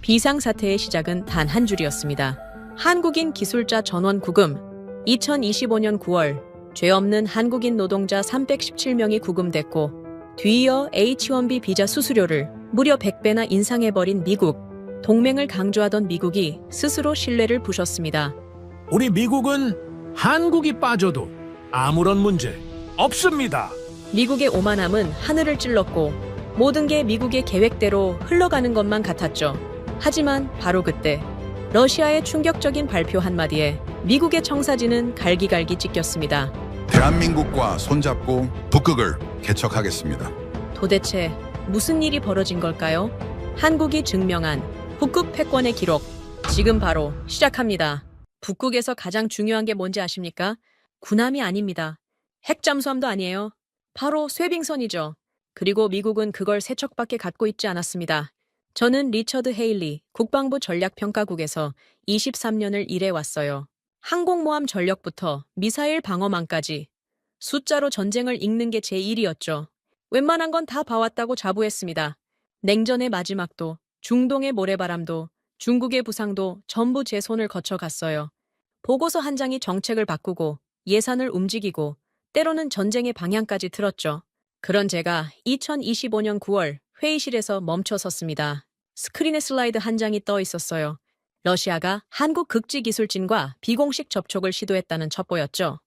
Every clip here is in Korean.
비상사태의 시작은 단 한 줄이었습니다. 한국인 기술자 전원 구금. 2025년 9월 죄 없는 한국인 노동자 317명이 구금됐고 뒤이어 H-1B 비자 수수료를 무려 100배나 인상해버린 미국. 동맹을 강조하던 미국이 스스로 신뢰를 부셨습니다. 우리 미국은 한국이 빠져도 아무런 문제 없습니다. 미국의 오만함은 하늘을 찔렀고 모든 게 미국의 계획대로 흘러가는 것만 같았죠. 하지만 바로 그때 러시아의 충격적인 발표 한마디에 미국의 청사진은 갈기갈기 찢겼습니다. 대한민국과 손잡고 북극을 개척하겠습니다. 도대체 무슨 일이 벌어진 걸까요? 한국이 증명한 북극 패권의 기록, 지금 바로 시작합니다. 북극에서 가장 중요한 게 뭔지 아십니까? 군함이 아닙니다. 핵잠수함도 아니에요. 바로 쇠빙선이죠. 그리고 미국은 그걸 3척밖에 갖고 있지 않았습니다. 저는 리처드 헤일리 국방부 전략평가국에서 23년을 일해왔어요. 항공모함 전력부터 미사일 방어망까지 숫자로 전쟁을 읽는 게 제 일이었죠. 웬만한 건 다 봐왔다고 자부했습니다. 냉전의 마지막도, 중동의 모래바람도, 중국의 부상도 전부 제 손을 거쳐갔어요. 보고서 한 장이 정책을 바꾸고 예산을 움직이고 때로는 전쟁의 방향까지 틀었죠. 그런 제가 2025년 9월 회의실에서 멈춰 섰습니다. 스크린에 슬라이드 한 장이 떠 있었어요. 러시아가 한국 극지 기술진과 비공식 접촉을 시도했다는 첩보였죠.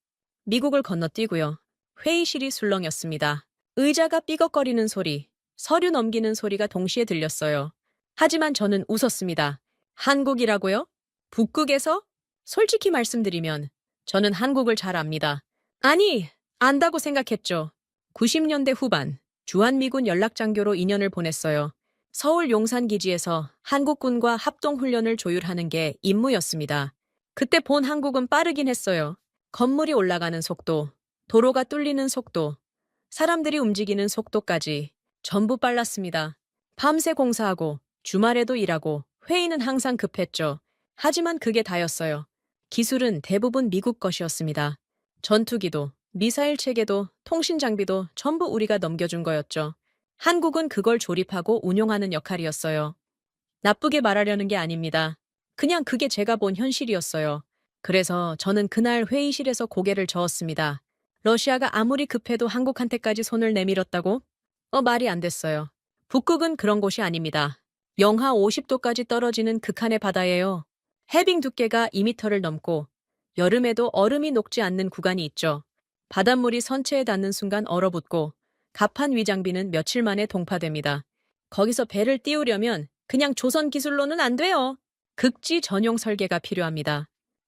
미국을 건너뛰고요. 회의실이 술렁였습니다. 의자가 삐걱거리는 소리, 서류 넘기는 소리가 동시에 들렸어요. 하지만 저는 웃었습니다. 한국이라고요? 북극에서? 솔직히 말씀드리면 저는 한국을 잘 압니다. 아니, 안다고 생각했죠. 90년대 후반 주한미군 연락장교로 2년을 보냈어요. 서울 용산기지에서 한국군과 합동훈련을 조율하는 게 임무였습니다. 그때 본 한국은 빠르긴 했어요. 건물이 올라가는 속도, 도로가 뚫리는 속도, 사람들이 움직이는 속도까지 전부 빨랐습니다. 밤새 공사하고 주말에도 일하고 회의는 항상 급했죠. 하지만 그게 다였어요. 기술은 대부분 미국 것이었습니다. 전투기도, 미사일 체계도, 통신 장비도 전부 우리가 넘겨준 거였죠. 한국은 그걸 조립하고 운용하는 역할이었어요. 나쁘게 말하려는 게 아닙니다. 그냥 그게 제가 본 현실이었어요. 그래서 저는 그날 회의실에서 고개를 저었습니다. 러시아가 아무리 급해도 한국한테까지 손을 내밀었다고? 말이 안 됐어요. 북극은 그런 곳이 아닙니다. 영하 50도까지 떨어지는 극한의 바다예요. 해빙 두께가 2m를 넘고 여름에도 얼음이 녹지 않는 구간이 있죠. 바닷물이 선체에 닿는 순간 얼어붙고 갑판 위장비는 며칠 만에 동파됩니다. 거기서 배를 띄우려면 그냥 조선 기술로는 안 돼요. 극지 전용 설계가 필요합니다.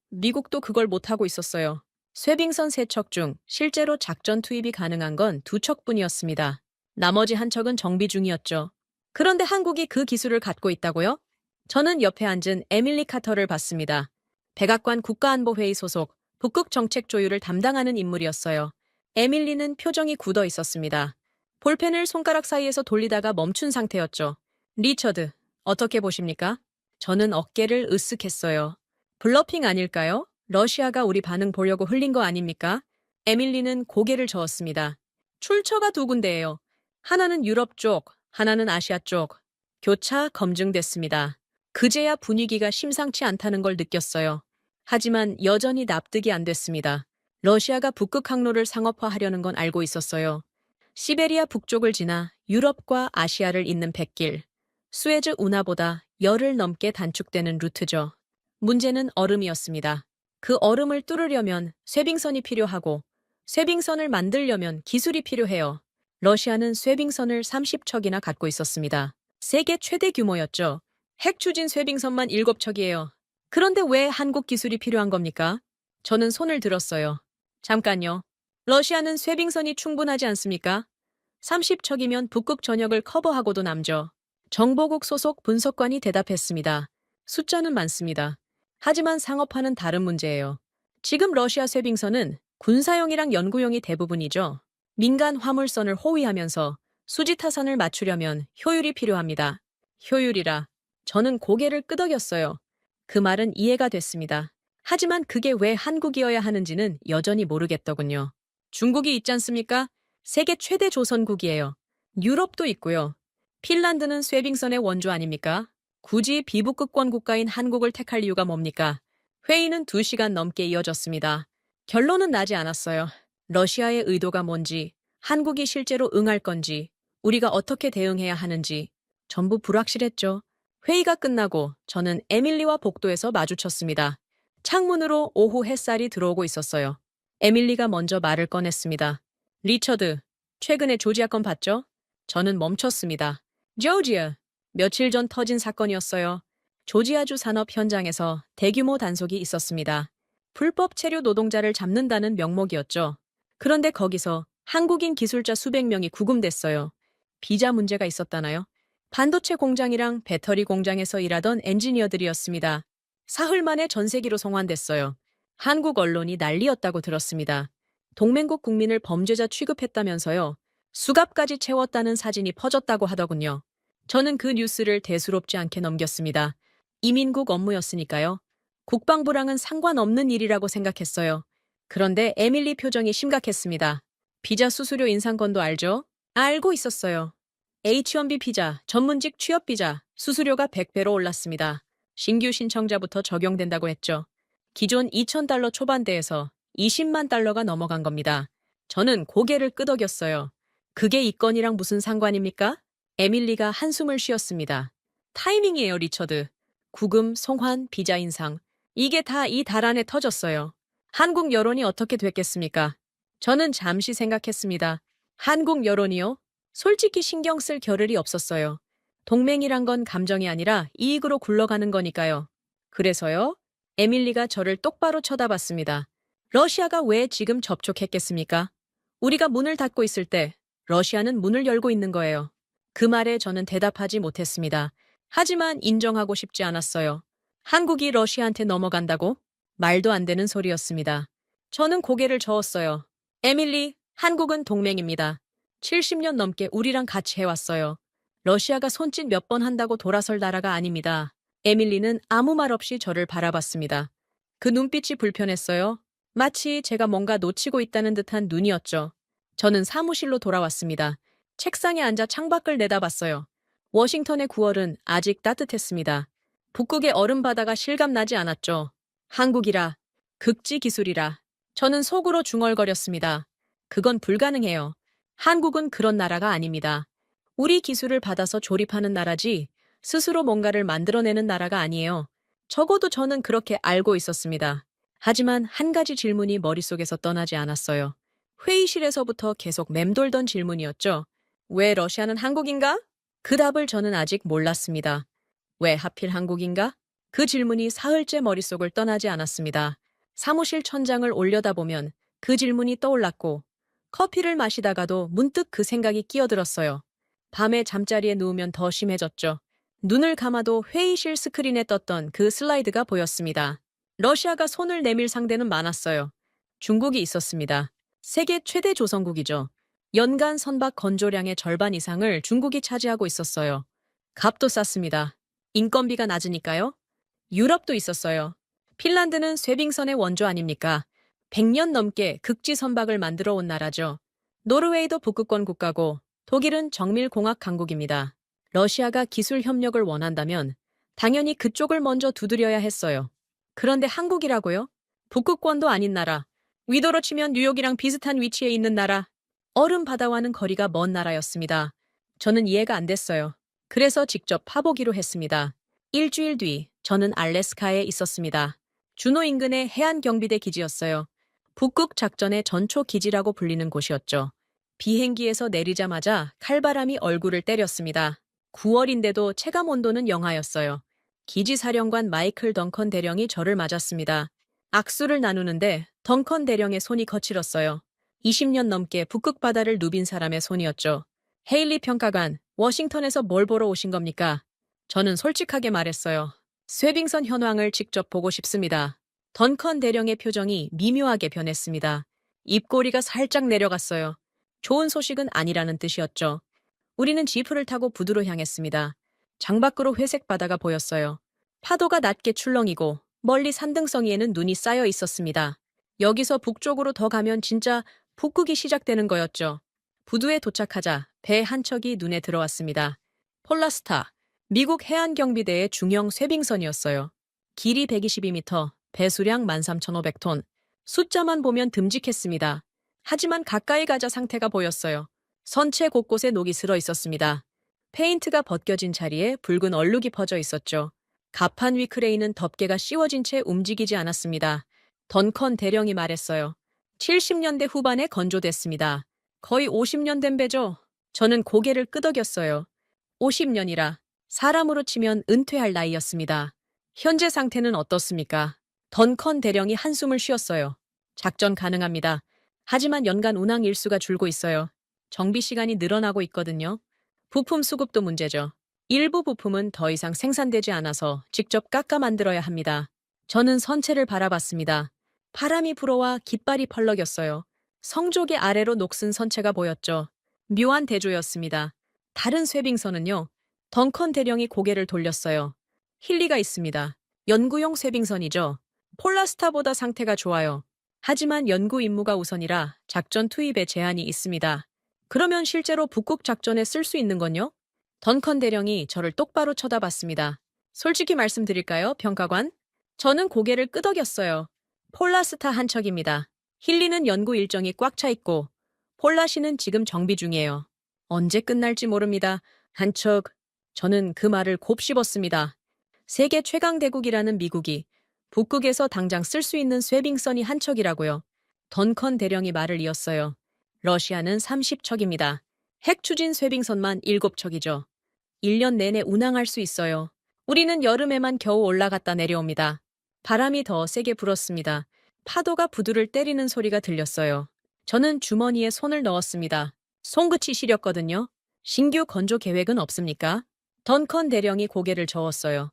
미국도 그걸 못하고 있었어요. 쇠빙선 3척 중 실제로 작전 투입이 가능한 건 2척뿐이었습니다. 나머지 한 척은 정비 중이었죠. 그런데 한국이 그 기술을 갖고 있다고요? 저는 옆에 앉은 에밀리 카터를 봤습니다. 백악관 국가안보회의 소속 북극 정책 조율을 담당하는 인물이었어요. 에밀리는 표정이 굳어 있었습니다. 볼펜을 손가락 사이에서 돌리다가 멈춘 상태였죠. 리처드, 어떻게 보십니까? 저는 어깨를 으쓱했어요. 블러핑 아닐까요? 러시아가 우리 반응 보려고 흘린 거 아닙니까? 에밀리는 고개를 저었습니다. 출처가 2군데예요. 하나는 유럽 쪽, 하나는 아시아 쪽. 교차 검증됐습니다. 그제야 분위기가 심상치 않다는 걸 느꼈어요. 하지만 여전히 납득이 안 됐습니다. 러시아가 북극 항로를 상업화하려는 건 알고 있었어요. 시베리아 북쪽을 지나 유럽과 아시아를 잇는 백길. 수에즈 운하보다 열흘 넘게 단축되는 루트죠. 문제는 얼음이었습니다. 그 얼음을 뚫으려면 쇠빙선이 필요하고 쇠빙선을 만들려면 기술이 필요해요. 러시아는 쇠빙선을 30척이나 갖고 있었습니다. 세계 최대 규모였죠. 핵 추진 쇠빙선만 7척이에요. 그런데 왜 한국 기술이 필요한 겁니까? 저는 손을 들었어요. 잠깐요. 러시아는 쇠빙선이 충분하지 않습니까? 30척이면 북극 전역을 커버하고도 남죠. 정보국 소속 분석관이 대답했습니다. 숫자는 많습니다. 하지만 상업화는 다른 문제예요. 지금 러시아 쇠빙선은 군사용이랑 연구용이 대부분이죠. 민간 화물선을 호위하면서 수지 타산을 맞추려면 효율이 필요합니다. 효율이라. 저는 고개를 끄덕였어요. 그 말은 이해가 됐습니다. 하지만 그게 왜 한국이어야 하는지는 여전히 모르겠더군요. 중국이 있지 않습니까? 세계 최대 조선국이에요. 유럽도 있고요. 핀란드는 쇠빙선의 원조 아닙니까? 굳이 비북극권 국가인 한국을 택할 이유가 뭡니까? 회의는 2시간 넘게 이어졌습니다. 결론은 나지 않았어요. 러시아의 의도가 뭔지, 한국이 실제로 응할 건지, 우리가 어떻게 대응해야 하는지 전부 불확실했죠. 회의가 끝나고 저는 에밀리와 복도에서 마주쳤습니다. 창문으로 오후 햇살이 들어오고 있었어요. 에밀리가 먼저 말을 꺼냈습니다. 리처드, 최근에 조지아 건 봤죠? 저는 멈췄습니다. 조지아, 며칠 전 터진 사건이었어요. 조지아주 산업 현장에서 대규모 단속이 있었습니다. 불법 체류 노동자를 잡는다는 명목이었죠. 그런데 거기서 한국인 기술자 수백 명이 구금됐어요. 비자 문제가 있었다나요? 반도체 공장이랑 배터리 공장에서 일하던 엔지니어들이었습니다. 사흘 만에 전세기로 송환됐어요. 한국 언론이 난리였다고 들었습니다. 동맹국 국민을 범죄자 취급했다면서요. 수갑까지 채웠다는 사진이 퍼졌다고 하더군요. 저는 그 뉴스를 대수롭지 않게 넘겼습니다. 이민국 업무였으니까요. 국방부랑은 상관없는 일이라고 생각했어요. 그런데 에밀리 표정이 심각했습니다. 비자 수수료 인상건도 알죠? 알고 있었어요. H-1B 비자, 전문직 취업 비자, 수수료가 100배로 올랐습니다. 신규 신청자부터 적용된다고 했죠. 기존 $2,000 초반대에서 20만 달러가 넘어간 겁니다. 저는 고개를 끄덕였어요. 그게 이 건이랑 무슨 상관입니까? 에밀리가 한숨을 쉬었습니다. 타이밍이에요, 리처드. 구금, 송환, 비자 인상. 이게 다 이 달 안에 터졌어요. 한국 여론이 어떻게 됐겠습니까? 저는 잠시 생각했습니다. 한국 여론이요? 솔직히 신경 쓸 겨를이 없었어요. 동맹이란 건 감정이 아니라 이익으로 굴러가는 거니까요. 그래서요? 에밀리가 저를 똑바로 쳐다봤습니다. 러시아가 왜 지금 접촉했겠습니까? 우리가 문을 닫고 있을 때 러시아는 문을 열고 있는 거예요. 그 말에 저는 대답하지 못했습니다. 하지만 인정하고 싶지 않았어요. 한국이 러시아한테 넘어간다고? 말도 안 되는 소리였습니다. 저는 고개를 저었어요. 에밀리, 한국은 동맹입니다. 70년 넘게 우리랑 같이 해왔어요. 러시아가 손짓 몇 번 한다고 돌아설 나라가 아닙니다. 에밀리는 아무 말 없이 저를 바라봤습니다. 그 눈빛이 불편했어요. 마치 제가 뭔가 놓치고 있다는 듯한 눈이었죠. 저는 사무실로 돌아왔습니다. 책상에 앉아 창밖을 내다봤어요. 워싱턴의 9월은 아직 따뜻했습니다. 북극의 얼음바다가 실감나지 않았죠. 한국이라, 극지 기술이라. 저는 속으로 중얼거렸습니다. 그건 불가능해요. 한국은 그런 나라가 아닙니다. 우리 기술을 받아서 조립하는 나라지 스스로 뭔가를 만들어내는 나라가 아니에요. 적어도 저는 그렇게 알고 있었습니다. 하지만 한 가지 질문이 머릿속에서 떠나지 않았어요. 회의실에서부터 계속 맴돌던 질문이었죠. 왜 러시아는 한국인가? 그 답을 저는 아직 몰랐습니다. 왜 하필 한국인가? 그 질문이 사흘째 머릿속을 떠나지 않았습니다. 사무실 천장을 올려다보면 그 질문이 떠올랐고 커피를 마시다가도 문득 그 생각이 끼어들었어요. 밤에 잠자리에 누우면 더 심해졌죠. 눈을 감아도 회의실 스크린에 떴던 그 슬라이드가 보였습니다. 러시아가 손을 내밀 상대는 많았어요. 중국이 있었습니다. 세계 최대 조선국이죠. 연간 선박 건조량의 절반 이상을 중국이 차지하고 있었어요. 값도 쌌습니다. 인건비가 낮으니까요. 유럽도 있었어요. 핀란드는 쇠빙선의 원조 아닙니까? 100년 넘게 극지 선박을 만들어 온 나라죠. 노르웨이도 북극권 국가고 독일은 정밀공학 강국입니다. 러시아가 기술 협력을 원한다면 당연히 그쪽을 먼저 두드려야 했어요. 그런데 한국이라고요? 북극권도 아닌 나라. 위도로 치면 뉴욕이랑 비슷한 위치에 있는 나라. 얼음 바다와는 거리가 먼 나라였습니다. 저는 이해가 안 됐어요. 그래서 직접 파보기로 했습니다. 일주일 뒤 저는 알래스카에 있었습니다. 주노 인근의 해안경비대 기지였어요. 북극 작전의 전초 기지라고 불리는 곳이었죠. 비행기에서 내리자마자 칼바람이 얼굴을 때렸습니다. 9월인데도 체감 온도는 영하였어요. 기지사령관 마이클 덩컨 대령이 저를 맞았습니다. 악수를 나누는데 덩컨 대령의 손이 거칠었어요. 20년 넘게 북극 바다를 누빈 사람의 손이었죠. 헤일리 평가관, 워싱턴에서 뭘 보러 오신 겁니까? 저는 솔직하게 말했어요. 쇠빙선 현황을 직접 보고 싶습니다. 던컨 대령의 표정이 미묘하게 변했습니다. 입꼬리가 살짝 내려갔어요. 좋은 소식은 아니라는 뜻이었죠. 우리는 지프를 타고 부두로 향했습니다. 창밖으로 회색 바다가 보였어요. 파도가 낮게 출렁이고 멀리 산등성이에는 눈이 쌓여 있었습니다. 여기서 북쪽으로 더 가면 진짜 북극이 시작되는 거였죠. 부두에 도착하자 배 한 척이 눈에 들어왔습니다. 폴라스타, 미국 해안경비대의 중형 쇄빙선이었어요. 길이 122m, 배수량 13,500톤. 숫자만 보면 듬직했습니다. 하지만 가까이 가자 상태가 보였어요. 선체 곳곳에 녹이 슬어 있었습니다. 페인트가 벗겨진 자리에 붉은 얼룩이 퍼져 있었죠. 갑판 위 크레인은 덮개가 씌워진 채 움직이지 않았습니다. 던컨 대령이 말했어요. 70년대 후반에 건조됐습니다. 거의 50년 된 배죠. 저는 고개를 끄덕였어요. 50년이라 사람으로 치면 은퇴할 나이였습니다. 현재 상태는 어떻습니까? 던컨 대령이 한숨을 쉬었어요. 작전 가능합니다. 하지만 연간 운항 일수가 줄고 있어요. 정비 시간이 늘어나고 있거든요. 부품 수급도 문제죠. 일부 부품은 더 이상 생산되지 않아서 직접 깎아 만들어야 합니다. 저는 선체를 바라봤습니다. 바람이 불어와 깃발이 펄럭였어요. 성조기 아래로 녹슨 선체가 보였죠. 묘한 대조였습니다. 다른 쇄빙선은요. 던컨 대령이 고개를 돌렸어요. 힐리가 있습니다. 연구용 쇄빙선이죠. 폴라스타보다 상태가 좋아요. 하지만 연구 임무가 우선이라 작전 투입에 제한이 있습니다. 그러면 실제로 북극 작전에 쓸 수 있는 건요? 던컨 대령이 저를 똑바로 쳐다봤습니다. 솔직히 말씀드릴까요, 평가관? 저는 고개를 끄덕였어요. 폴라스타 한 척입니다. 힐리는 연구 일정이 꽉 차 있고 폴라시는 지금 정비 중이에요. 언제 끝날지 모릅니다. 한 척. 저는 그 말을 곱씹었습니다. 세계 최강 대국이라는 미국이 북극에서 당장 쓸 수 있는 쇄빙선이 한 척이라고요. 던컨 대령이 말을 이었어요. 러시아는 30척입니다. 핵 추진 쇄빙선만 7척이죠. 1년 내내 운항할 수 있어요. 우리는 여름에만 겨우 올라갔다 내려옵니다. 바람이 더 세게 불었습니다. 파도가 부두를 때리는 소리가 들렸어요. 저는 주머니에 손을 넣었습니다. 손끝이 시렸거든요. 신규 건조 계획은 없습니까? 던컨 대령이 고개를 저었어요.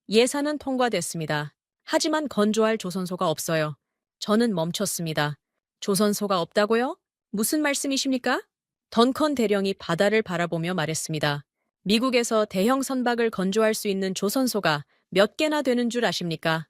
예산은 통과됐습니다. 하지만 건조할 조선소가 없어요. 저는 멈췄습니다. 조선소가 없다고요? 무슨 말씀이십니까? 던컨 대령이 바다를 바라보며 말했습니다. 미국에서 대형 선박을 건조할 수 있는 조선소가 몇 개나 되는 줄 아십니까?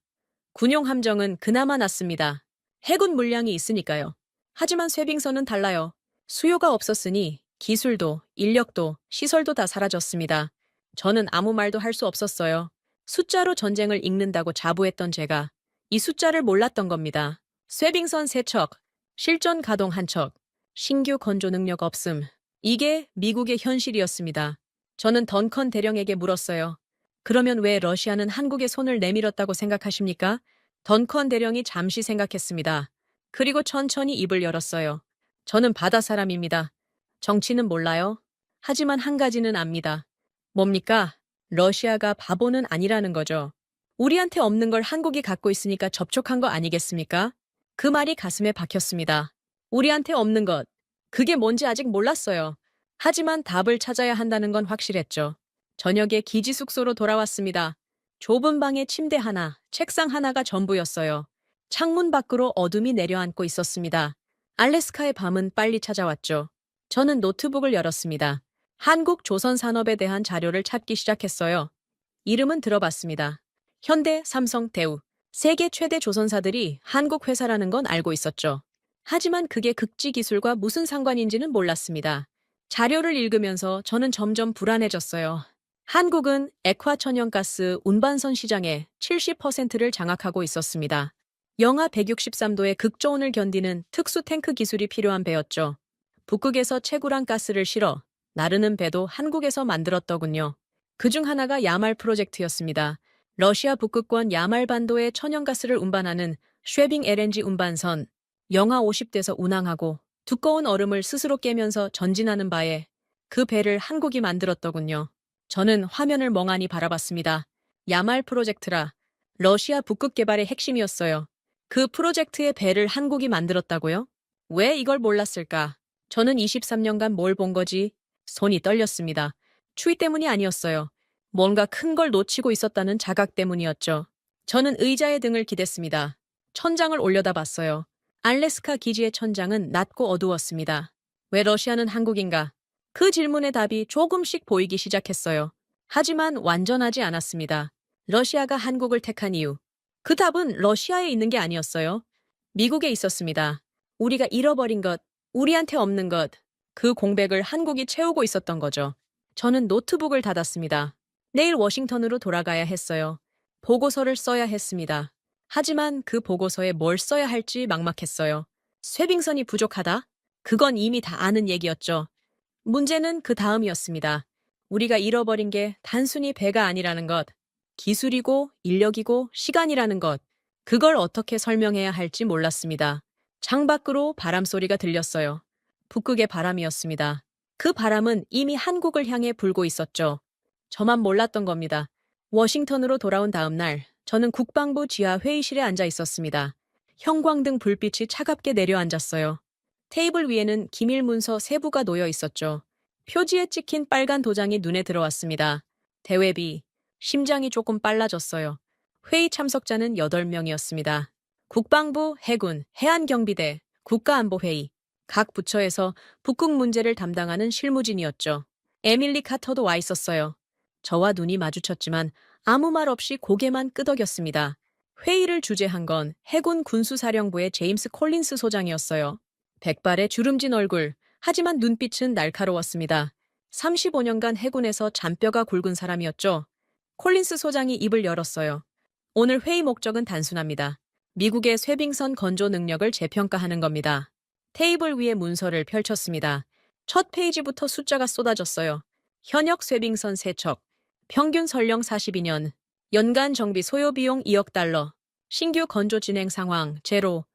군용 함정은 그나마 낫습니다. 해군 물량이 있으니까요. 하지만 쇄빙선은 달라요. 수요가 없었으니 기술도, 인력도, 시설도 다 사라졌습니다. 저는 아무 말도 할 수 없었어요. 숫자로 전쟁을 이긴다고 자부했던 제가 이 숫자를 몰랐던 겁니다. 쇄빙선 3척, 실전 가동 1척, 신규 건조 능력 없음. 이게 미국의 현실이었습니다. 저는 던컨 대령에게 물었어요. 그러면 왜 러시아는 한국에 손을 내밀었다고 생각하십니까? 던컨 대령이 잠시 생각했습니다. 그리고 천천히 입을 열었어요. 저는 바다 사람입니다. 정치는 몰라요. 하지만 한 가지는 압니다. 뭡니까? 러시아가 바보는 아니라는 거죠. 우리한테 없는 걸 한국이 갖고 있으니까 접촉한 거 아니겠습니까? 그 말이 가슴에 박혔습니다. 우리한테 없는 것. 그게 뭔지 아직 몰랐어요. 하지만 답을 찾아야 한다는 건 확실했죠. 저녁에 기지 숙소로 돌아왔습니다. 좁은 방에 침대 하나, 책상 하나가 전부였어요. 창문 밖으로 어둠이 내려앉고 있었습니다. 알래스카의 밤은 빨리 찾아왔죠. 저는 노트북을 열었습니다. 한국 조선 산업에 대한 자료를 찾기 시작했어요. 이름은 들어봤습니다. 현대, 삼성, 대우. 세계 최대 조선사들이 한국 회사라는 건 알고 있었죠. 하지만 그게 극지 기술과 무슨 상관인지는 몰랐습니다. 자료를 읽으면서 저는 점점 불안해졌어요. 한국은 액화 천연가스 운반선 시장의 70%를 장악하고 있었습니다. 영하 163도의 극저온을 견디는 특수 탱크 기술이 필요한 배였죠. 북극에서 채굴한 가스를 실어 나르는 배도 한국에서 만들었더군요. 그중 하나가 야말 프로젝트였습니다. 러시아 북극권 야말 반도에 천연가스를 운반하는 쉐빙 LNG 운반선. 영하 50도에서 운항하고 두꺼운 얼음을 스스로 깨면서 전진하는 바에 그 배를 한국이 만들었더군요. 저는 화면을 멍하니 바라봤습니다. 야말 프로젝트라 러시아 북극 개발의 핵심이었어요. 그 프로젝트의 배를 한국이 만들었다고요? 왜 이걸 몰랐을까? 저는 23년간 뭘 본 거지? 손이 떨렸습니다. 추위 때문이 아니었어요. 뭔가 큰 걸 놓치고 있었다는 자각 때문이었죠. 저는 의자에 등을 기댔습니다. 천장을 올려다봤어요. 알래스카 기지의 천장은 낮고 어두웠습니다. 왜 러시아는 한국인가? 그 질문의 답이 조금씩 보이기 시작했어요. 하지만 완전하지 않았습니다. 러시아가 한국을 택한 이유. 그 답은 러시아에 있는 게 아니었어요. 미국에 있었습니다. 우리가 잃어버린 것, 우리한테 없는 것, 그 공백을 한국이 채우고 있었던 거죠. 저는 노트북을 닫았습니다. 내일 워싱턴으로 돌아가야 했어요. 보고서를 써야 했습니다. 하지만 그 보고서에 뭘 써야 할지 막막했어요. 쇠빙선이 부족하다? 그건 이미 다 아는 얘기였죠. 문제는 그 다음이었습니다. 우리가 잃어버린 게 단순히 배가 아니라는 것, 기술이고 인력이고 시간이라는 것, 그걸 어떻게 설명해야 할지 몰랐습니다. 창밖으로 바람소리가 들렸어요. 북극의 바람이었습니다. 그 바람은 이미 한국을 향해 불고 있었죠. 저만 몰랐던 겁니다. 워싱턴으로 돌아온 다음 날, 저는 국방부 지하 회의실에 앉아 있었습니다. 형광등 불빛이 차갑게 내려앉았어요. 테이블 위에는 기밀 문서 3부가 놓여 있었죠. 표지에 찍힌 빨간 도장이 눈에 들어왔습니다. 대회비, 심장이 조금 빨라졌어요. 회의 참석자는 8명이었습니다. 국방부, 해군, 해안경비대, 국가안보회의, 각 부처에서 북극 문제를 담당하는 실무진이었죠. 에밀리 카터도 와 있었어요. 저와 눈이 마주쳤지만 아무 말 없이 고개만 끄덕였습니다. 회의를 주재한 건 해군 군수사령부의 제임스 콜린스 소장이었어요. 백발의 주름진 얼굴, 하지만 눈빛은 날카로웠습니다. 35년간 해군에서 잔뼈가 굵은 사람이었죠. 콜린스 소장이 입을 열었어요. 오늘 회의 목적은 단순합니다. 미국의 쇠빙선 건조 능력을 재평가하는 겁니다. 테이블 위에 문서를 펼쳤습니다. 첫 페이지부터 숫자가 쏟아졌어요. 현역 쇠빙선 3척, 평균 설령 42년, 연간 정비 소요 비용 2억 달러, 신규 건조 진행 상황, 제로.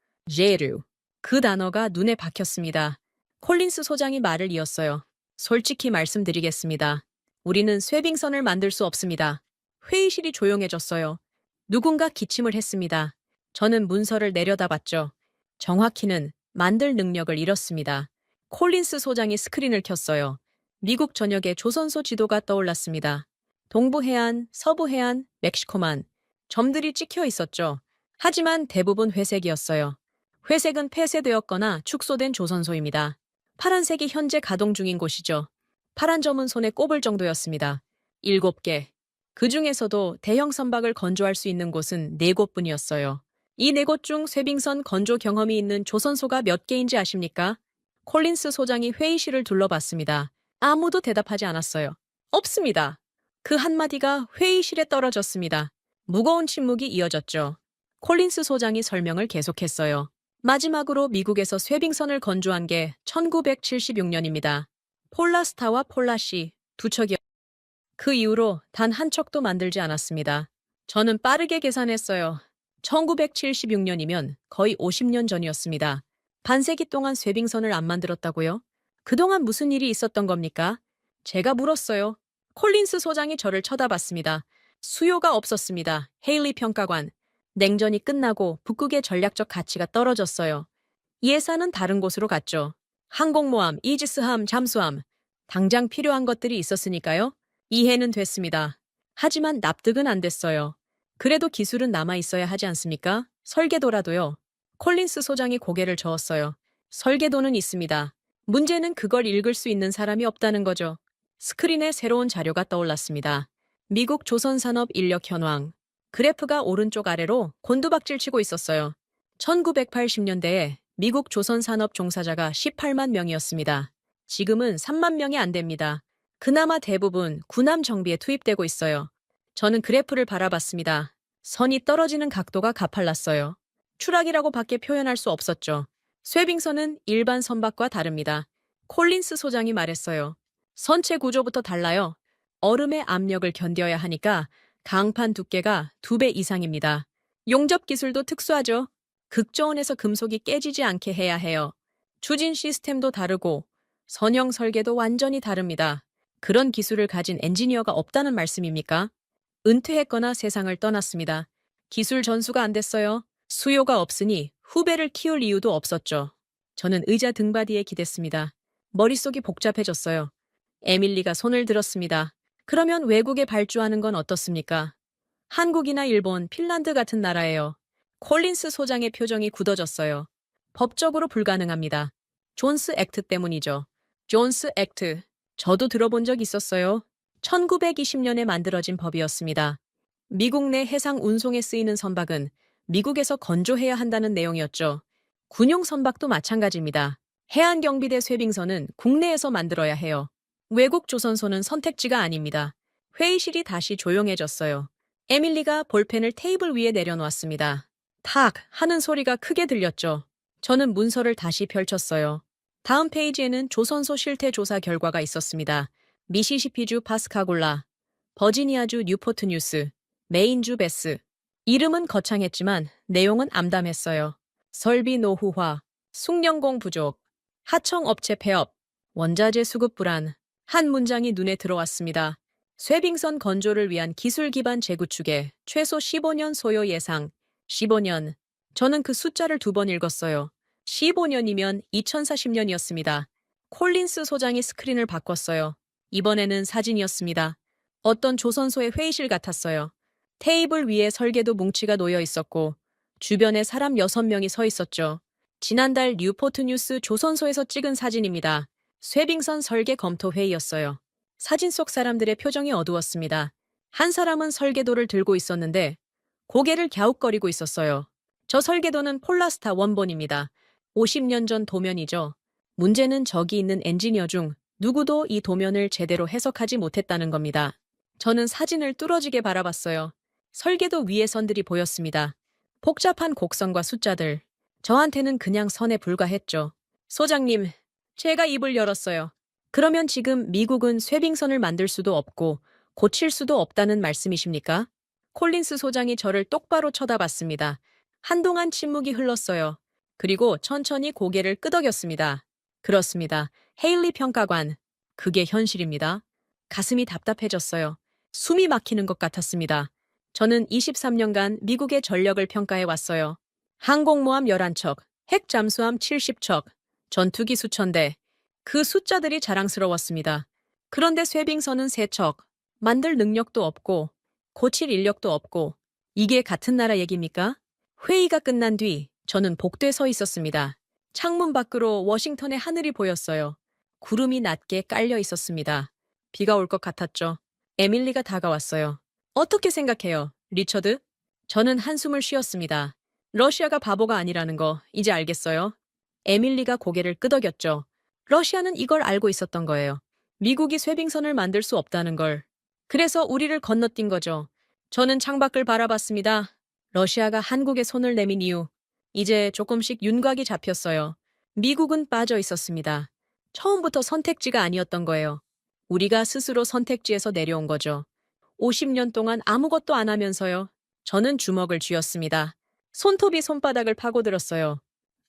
그 단어가 눈에 박혔습니다. 콜린스 소장이 말을 이었어요. 솔직히 말씀드리겠습니다. 우리는 쇠빙선을 만들 수 없습니다. 회의실이 조용해졌어요. 누군가 기침을 했습니다. 저는 문서를 내려다봤죠. 정확히는 만들 능력을 잃었습니다. 콜린스 소장이 스크린을 켰어요. 미국 전역의 조선소 지도가 떠올랐습니다. 동부해안, 서부해안, 멕시코만 점들이 찍혀 있었죠. 하지만 대부분 회색이었어요. 회색은 폐쇄되었거나 축소된 조선소입니다. 파란색이 현재 가동 중인 곳이죠. 파란 점은 손에 꼽을 정도였습니다. 7개. 그 중에서도 대형 선박을 건조할 수 있는 곳은 4곳뿐이었어요. 이 4곳 중 쇠빙선 건조 경험이 있는 조선소가 몇 개인지 아십니까? 콜린스 소장이 회의실을 둘러봤습니다. 아무도 대답하지 않았어요. 없습니다. 그 한마디가 회의실에 떨어졌습니다. 무거운 침묵이 이어졌죠. 콜린스 소장이 설명을 계속했어요. 마지막으로 미국에서 쇠빙선을 건조한 게 1976년입니다. 폴라스타와 폴라시 2척이요. 그 이후로 단 한 척도 만들지 않았습니다. 저는 빠르게 계산했어요. 1976년이면 거의 50년 전이었습니다. 반세기 동안 쇠빙선을 안 만들었다고요? 그동안 무슨 일이 있었던 겁니까? 제가 물었어요. 콜린스 소장이 저를 쳐다봤습니다. 수요가 없었습니다. 헤일리 평가관. 냉전이 끝나고 북극의 전략적 가치가 떨어졌어요. 예산은 다른 곳으로 갔죠. 항공모함, 이지스함, 잠수함. 당장 필요한 것들이 있었으니까요. 이해는 됐습니다. 하지만 납득은 안 됐어요. 그래도 기술은 남아있어야 하지 않습니까? 설계도라도요. 콜린스 소장이 고개를 저었어요. 설계도는 있습니다. 문제는 그걸 읽을 수 있는 사람이 없다는 거죠. 스크린에 새로운 자료가 떠올랐습니다. 미국 조선산업 인력 현황. 그래프가 오른쪽 아래로 곤두박질 치고 있었어요. 1980년대에 미국 조선산업 종사자가 18만 명이었습니다. 지금은 3만 명이 안 됩니다. 그나마 대부분 군함 정비에 투입되고 있어요. 저는 그래프를 바라봤습니다. 선이 떨어지는 각도가 가팔랐어요. 추락이라고 밖에 표현할 수 없었죠. 쇠빙선은 일반 선박과 다릅니다. 콜린스 소장이 말했어요. 선체 구조부터 달라요. 얼음의 압력을 견뎌야 하니까 강판 두께가 2배 이상입니다. 용접 기술도 특수하죠. 극저온에서 금속이 깨지지 않게 해야 해요. 추진 시스템도 다르고 선형 설계도 완전히 다릅니다. 그런 기술을 가진 엔지니어가 없다는 말씀입니까? 은퇴했거나 세상을 떠났습니다. 기술 전수가 안 됐어요. 수요가 없으니 후배를 키울 이유도 없었죠. 저는 의자 등받이에 기댔습니다. 머릿속이 복잡해졌어요. 에밀리가 손을 들었습니다. 그러면 외국에 발주하는 건 어떻습니까? 한국이나 일본, 핀란드 같은 나라예요. 콜린스 소장의 표정이 굳어졌어요. 법적으로 불가능합니다. 존스 액트 때문이죠. 존스 액트. 저도 들어본 적 있었어요. 1920년에 만들어진 법이었습니다. 미국 내 해상 운송에 쓰이는 선박은 미국에서 건조해야 한다는 내용이었죠. 군용 선박도 마찬가지입니다. 해안경비대 쇠빙선은 국내에서 만들어야 해요. 외국 조선소는 선택지가 아닙니다. 회의실이 다시 조용해졌어요. 에밀리가 볼펜을 테이블 위에 내려놓았습니다. 탁 하는 소리가 크게 들렸죠. 저는 문서를 다시 펼쳤어요. 다음 페이지에는 조선소 실태 조사 결과가 있었습니다. 미시시피주 파스카골라, 버지니아주 뉴포트 뉴스, 메인주 베스. 이름은 거창했지만 내용은 암담했어요. 설비 노후화, 숙련공 부족, 하청업체 폐업, 원자재 수급 불안. 한 문장이 눈에 들어왔습니다. 쇠빙선 건조를 위한 기술 기반 재구축에 최소 15년 소요 예상. 15년. 저는 그 숫자를 2번 읽었어요. 15년이면 2040년이었습니다. 콜린스 소장이 스크린을 바꿨어요. 이번에는 사진이었습니다. 어떤 조선소의 회의실 같았어요. 테이블 위에 설계도 뭉치가 놓여 있었고 주변에 사람 6명이 서 있었죠. 지난달 뉴포트 뉴스 조선소에서 찍은 사진입니다. 쇠빙선 설계 검토 회의였어요. 사진 속 사람들의 표정이 어두웠습니다. 한 사람은 설계도를 들고 있었는데 고개를 갸웃거리고 있었어요. 저 설계도는 폴라스타 원본입니다. 50년 전 도면이죠. 문제는 저기 있는 엔지니어 중 누구도 이 도면을 제대로 해석하지 못했다는 겁니다. 저는 사진을 뚫어지게 바라봤어요. 설계도 위에 선들이 보였습니다. 복잡한 곡선과 숫자들. 저한테는 그냥 선에 불과했죠. 소장님, 제가 입을 열었어요. 그러면 지금 미국은 쇠빙선을 만들 수도 없고 고칠 수도 없다는 말씀이십니까? 콜린스 소장이 저를 똑바로 쳐다봤습니다. 한동안 침묵이 흘렀어요. 그리고 천천히 고개를 끄덕였습니다. 그렇습니다. 헤일리 평가관. 그게 현실입니다. 가슴이 답답해졌어요. 숨이 막히는 것 같았습니다. 저는 23년간 미국의 전력을 평가해 왔어요. 항공모함 11척, 핵 잠수함 70척, 전투기 수천 대. 그 숫자들이 자랑스러웠습니다. 그런데 쇠빙선은 3척. 만들 능력도 없고 고칠 인력도 없고. 이게 같은 나라 얘기입니까? 회의가 끝난 뒤 저는 복도에 서 있었습니다. 창문 밖으로 워싱턴의 하늘이 보였어요. 구름이 낮게 깔려 있었습니다. 비가 올 것 같았죠. 에밀리가 다가왔어요. 어떻게 생각해요, 리처드? 저는 한숨을 쉬었습니다. 러시아가 바보가 아니라는 거 이제 알겠어요? 에밀리가 고개를 끄덕였죠. 러시아는 이걸 알고 있었던 거예요. 미국이 쇠빙선을 만들 수 없다는 걸. 그래서 우리를 건너뛴 거죠. 저는 창밖을 바라봤습니다. 러시아가 한국에 손을 내민 이후 이제 조금씩 윤곽이 잡혔어요. 미국은 빠져 있었습니다. 처음부터 선택지가 아니었던 거예요. 우리가 스스로 선택지에서 내려온 거죠. 50년 동안 아무것도 안 하면서요. 저는 주먹을 쥐었습니다. 손톱이 손바닥을 파고들었어요.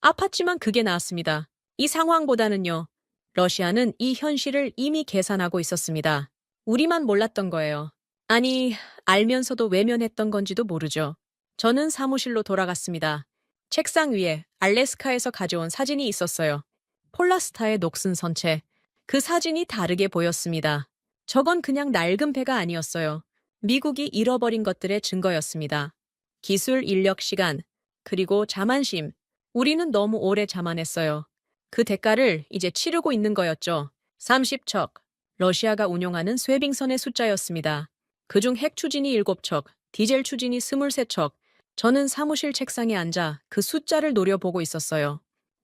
아팠지만 그게 나았습니다. 이 상황보다는요. 러시아는 이 현실을 이미 계산하고 있었습니다. 우리만 몰랐던 거예요. 아니, 알면서도 외면했던 건지도 모르죠. 저는 사무실로 돌아갔습니다. 책상 위에 알래스카에서 가져온 사진이 있었어요. 폴라스타의 녹슨 선체. 그 사진이 다르게 보였습니다. 저건 그냥 낡은 배가 아니었어요. 미국이 잃어버린 것들의 증거였습니다. 기술, 인력, 시간, 그리고 자만심. 우리는 너무 오래 자만했어요. 그 대가를 이제 치르고 있는 거였죠. 30척. 러시아가 운용하는 쇠빙선의 숫자였습니다. 그중 핵 추진이 7척, 디젤 추진이 23척. 저는 사무실 책상에 앉아 그 숫자를 노려보고 있었어요.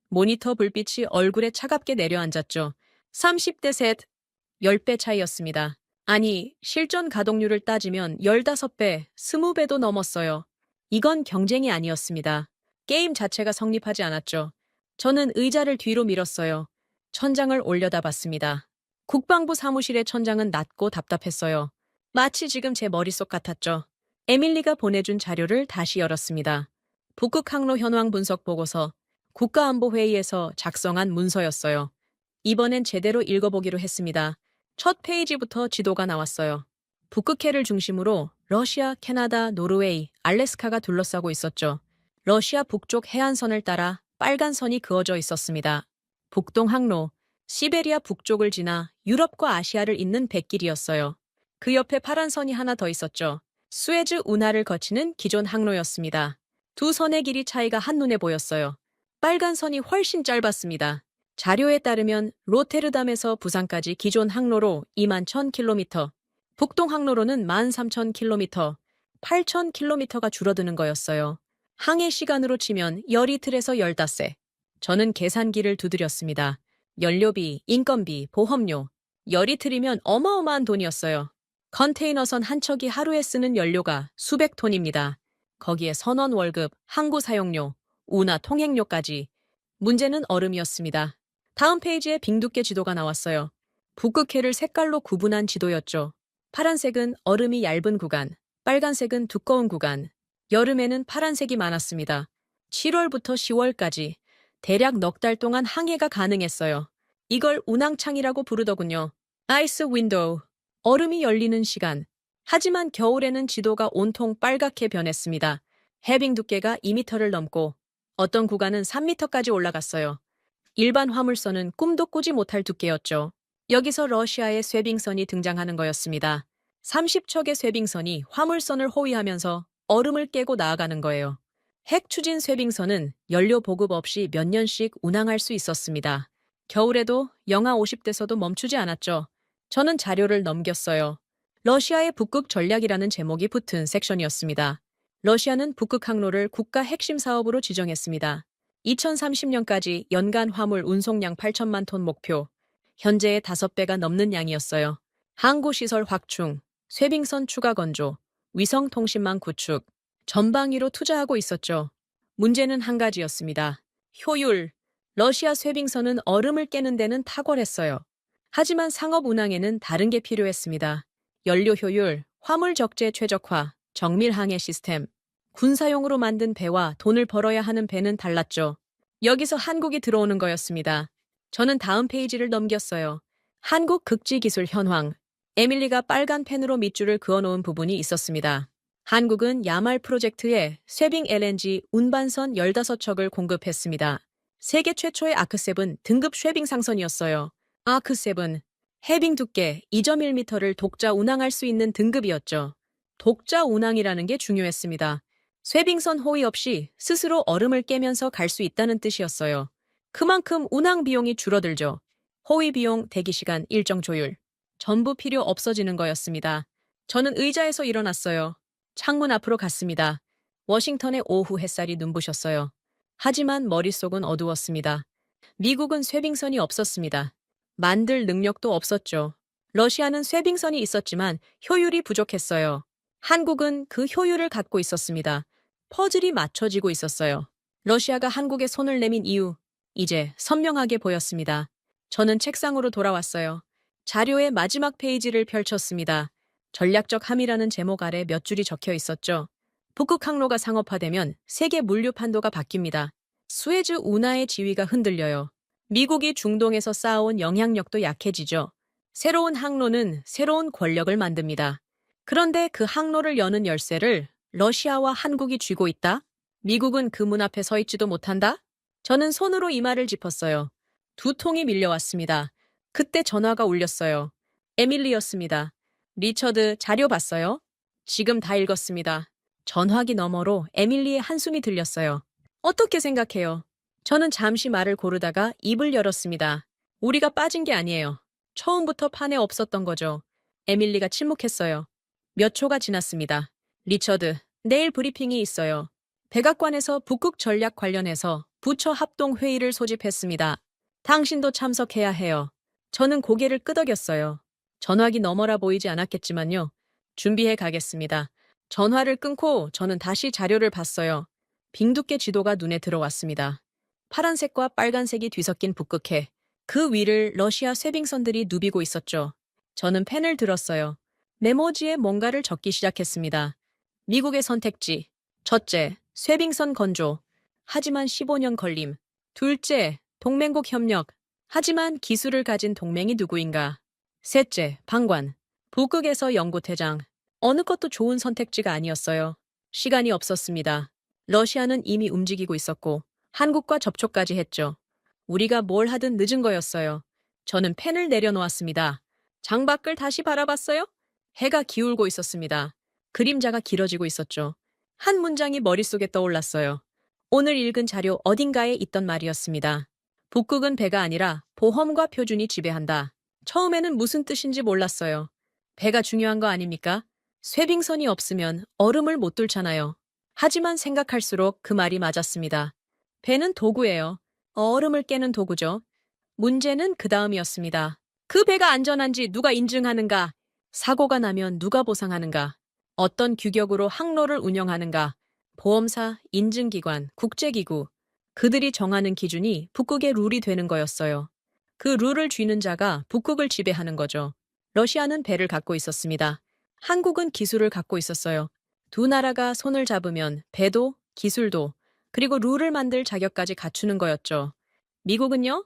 모니터 불빛이 얼굴에 차갑게 내려앉았죠. 30대 셋, 10배 차이였습니다. 아니, 실전 가동률을 따지면 15배, 20배도 넘었어요. 이건 경쟁이 아니었습니다. 게임 자체가 성립하지 않았죠. 저는 의자를 뒤로 밀었어요. 천장을 올려다봤습니다. 국방부 사무실의 천장은 낮고 답답했어요. 마치 지금 제 머릿속 같았죠. 에밀리가 보내준 자료를 다시 열었습니다. 북극 항로 현황 분석 보고서, 국가안보회의에서 작성한 문서였어요. 이번엔 제대로 읽어보기로 했습니다. 첫 페이지부터 지도가 나왔어요. 북극해를 중심으로 러시아, 캐나다, 노르웨이, 알래스카가 둘러싸고 있었죠. 러시아 북쪽 해안선을 따라 빨간 선이 그어져 있었습니다. 북동 항로, 시베리아 북쪽을 지나 유럽과 아시아를 잇는 백길이었어요. 그 옆에 파란 선이 하나 더 있었죠. 수에즈 운하를 거치는 기존 항로였습니다. 두 선의 길이 차이가 한눈에 보였어요. 빨간 선이 훨씬 짧았습니다. 자료에 따르면 로테르담에서 부산까지 기존 항로로 21,000km, 북동 항로로는 13,000km, 8,000km가 줄어드는 거였어요. 항해 시간으로 치면 열이틀에서 15세. 저는 계산기를 두드렸습니다. 연료비, 인건비, 보험료. 열이틀이면 어마어마한 돈이었어요. 컨테이너선 한 척이 하루에 쓰는 연료가 수백 톤입니다. 거기에 선원 월급, 항구 사용료, 운하 통행료까지. 문제는 얼음이었습니다. 다음 페이지에 빙두께 지도가 나왔어요. 북극해를 색깔로 구분한 지도였죠. 파란색은 얼음이 얇은 구간, 빨간색은 두꺼운 구간. 여름에는 파란색이 많았습니다. 7월부터 10월까지 대략 넉 달 동안 항해가 가능했어요. 이걸 운항창이라고 부르더군요. 아이스 윈도우, 얼음이 열리는 시간. 하지만 겨울에는 지도가 온통 빨갛게 변했습니다. 해빙 두께가 2m를 넘고 어떤 구간은 3m까지 올라갔어요. 일반 화물선은 꿈도 꾸지 못할 두께였죠. 여기서 러시아의 쇠빙선이 등장하는 거였습니다. 30척의 쇠빙선이 화물선을 호위하면서 얼음을 깨고 나아가는 거예요. 핵 추진 쇠빙선은 연료 보급 없이 몇 년씩 운항할 수 있었습니다. 겨울에도 영하 50대에서도 멈추지 않았죠. 저는 자료를 넘겼어요. 러시아의 북극 전략이라는 제목이 붙은 섹션이었습니다. 러시아는 북극 항로를 국가 핵심 사업으로 지정했습니다. 2030년까지 연간 화물 운송량 8천만 톤 목표, 현재의 5배가 넘는 양이었어요. 항구시설 확충, 쇠빙선 추가 건조, 위성통신망 구축, 전방위로 투자하고 있었죠. 문제는 한 가지였습니다. 효율. 러시아 쇠빙선은 얼음을 깨는 데는 탁월했어요. 하지만 상업 운항에는 다른 게 필요했습니다. 연료 효율, 화물 적재 최적화, 정밀 항해 시스템. 군사용으로 만든 배와 돈을 벌어야 하는 배는 달랐죠. 여기서 한국이 들어오는 거였습니다. 저는 다음 페이지를 넘겼어요. 한국 극지 기술 현황. 에밀리가 빨간 펜으로 밑줄을 그어놓은 부분이 있었습니다. 한국은 야말 프로젝트에 쇠빙 LNG 운반선 15척을 공급했습니다. 세계 최초의 아크7 등급 쇠빙 상선이었어요. 아크7, 해빙 두께 2.1m를 독자 운항할 수 있는 등급이었죠. 독자 운항이라는 게 중요했습니다. 쇠빙선 호위 없이 스스로 얼음을 깨면서 갈 수 있다는 뜻이었어요. 그만큼 운항 비용이 줄어들죠. 호위 비용, 대기시간, 일정 조율. 전부 필요 없어지는 거였습니다. 저는 의자에서 일어났어요. 창문 앞으로 갔습니다. 워싱턴의 오후 햇살이 눈부셨어요. 하지만 머릿속은 어두웠습니다. 미국은 쇠빙선이 없었습니다. 만들 능력도 없었죠. 러시아는 쇠빙선이 있었지만 효율이 부족했어요. 한국은 그 효율을 갖고 있었습니다. 퍼즐이 맞춰지고 있었어요. 러시아가 한국에 손을 내민 이유, 이제 선명하게 보였습니다. 저는 책상으로 돌아왔어요. 자료의 마지막 페이지를 펼쳤습니다. 전략적 함이라는 제목 아래 몇 줄이 적혀 있었죠. 북극 항로가 상업화되면 세계 물류 판도가 바뀝니다. 수에즈 운하의 지위가 흔들려요. 미국이 중동에서 쌓아온 영향력도 약해지죠. 새로운 항로는 새로운 권력을 만듭니다. 그런데 그 항로를 여는 열쇠를 러시아와 한국이 쥐고 있다? 미국은 그 문 앞에 서 있지도 못한다? 저는 손으로 이마를 짚었어요. 두통이 밀려왔습니다. 그때 전화가 울렸어요. 에밀리였습니다. 리처드, 자료 봤어요? 지금 다 읽었습니다. 전화기 너머로 에밀리의 한숨이 들렸어요. 어떻게 생각해요? 저는 잠시 말을 고르다가 입을 열었습니다. 우리가 빠진 게 아니에요. 처음부터 판에 없었던 거죠. 에밀리가 침묵했어요. 몇 초가 지났습니다. 리처드, 내일 브리핑이 있어요. 백악관에서 북극 전략 관련해서 부처 합동 회의를 소집했습니다. 당신도 참석해야 해요. 저는 고개를 끄덕였어요. 전화기 너머라 보이지 않았겠지만요. 준비해 가겠습니다. 전화를 끊고 저는 다시 자료를 봤어요. 빙두께 지도가 눈에 들어왔습니다. 파란색과 빨간색이 뒤섞인 북극해. 그 위를 러시아 쇠빙선들이 누비고 있었죠. 저는 펜을 들었어요. 메모지에 뭔가를 적기 시작했습니다. 미국의 선택지. 첫째, 쇠빙선 건조. 하지만 15년 걸림. 둘째, 동맹국 협력. 하지만 기술을 가진 동맹이 누구인가. 셋째, 방관. 북극에서 연구대장. 어느 것도 좋은 선택지가 아니었어요. 시간이 없었습니다. 러시아는 이미 움직이고 있었고 한국과 접촉까지 했죠. 우리가 뭘 하든 늦은 거였어요. 저는 펜을 내려놓았습니다. 창밖을 다시 바라봤어요? 해가 기울고 있었습니다. 그림자가 길어지고 있었죠. 한 문장이 머릿속에 떠올랐어요. 오늘 읽은 자료 어딘가에 있던 말이었습니다. 북극은 배가 아니라 보험과 표준이 지배한다. 처음에는 무슨 뜻인지 몰랐어요. 배가 중요한 거 아닙니까? 쇠빙선이 없으면 얼음을 못 뚫잖아요. 하지만 생각할수록 그 말이 맞았습니다. 배는 도구예요. 얼음을 깨는 도구죠. 문제는 그 다음이었습니다. 그 배가 안전한지 누가 인증하는가? 사고가 나면 누가 보상하는가? 어떤 규격으로 항로를 운영하는가? 보험사, 인증기관, 국제기구. 그들이 정하는 기준이 북극의 룰이 되는 거였어요. 그 룰을 쥐는 자가 북극을 지배하는 거죠. 러시아는 배를 갖고 있었습니다. 한국은 기술을 갖고 있었어요. 두 나라가 손을 잡으면 배도, 기술도, 그리고 룰을 만들 자격까지 갖추는 거였죠. 미국은요?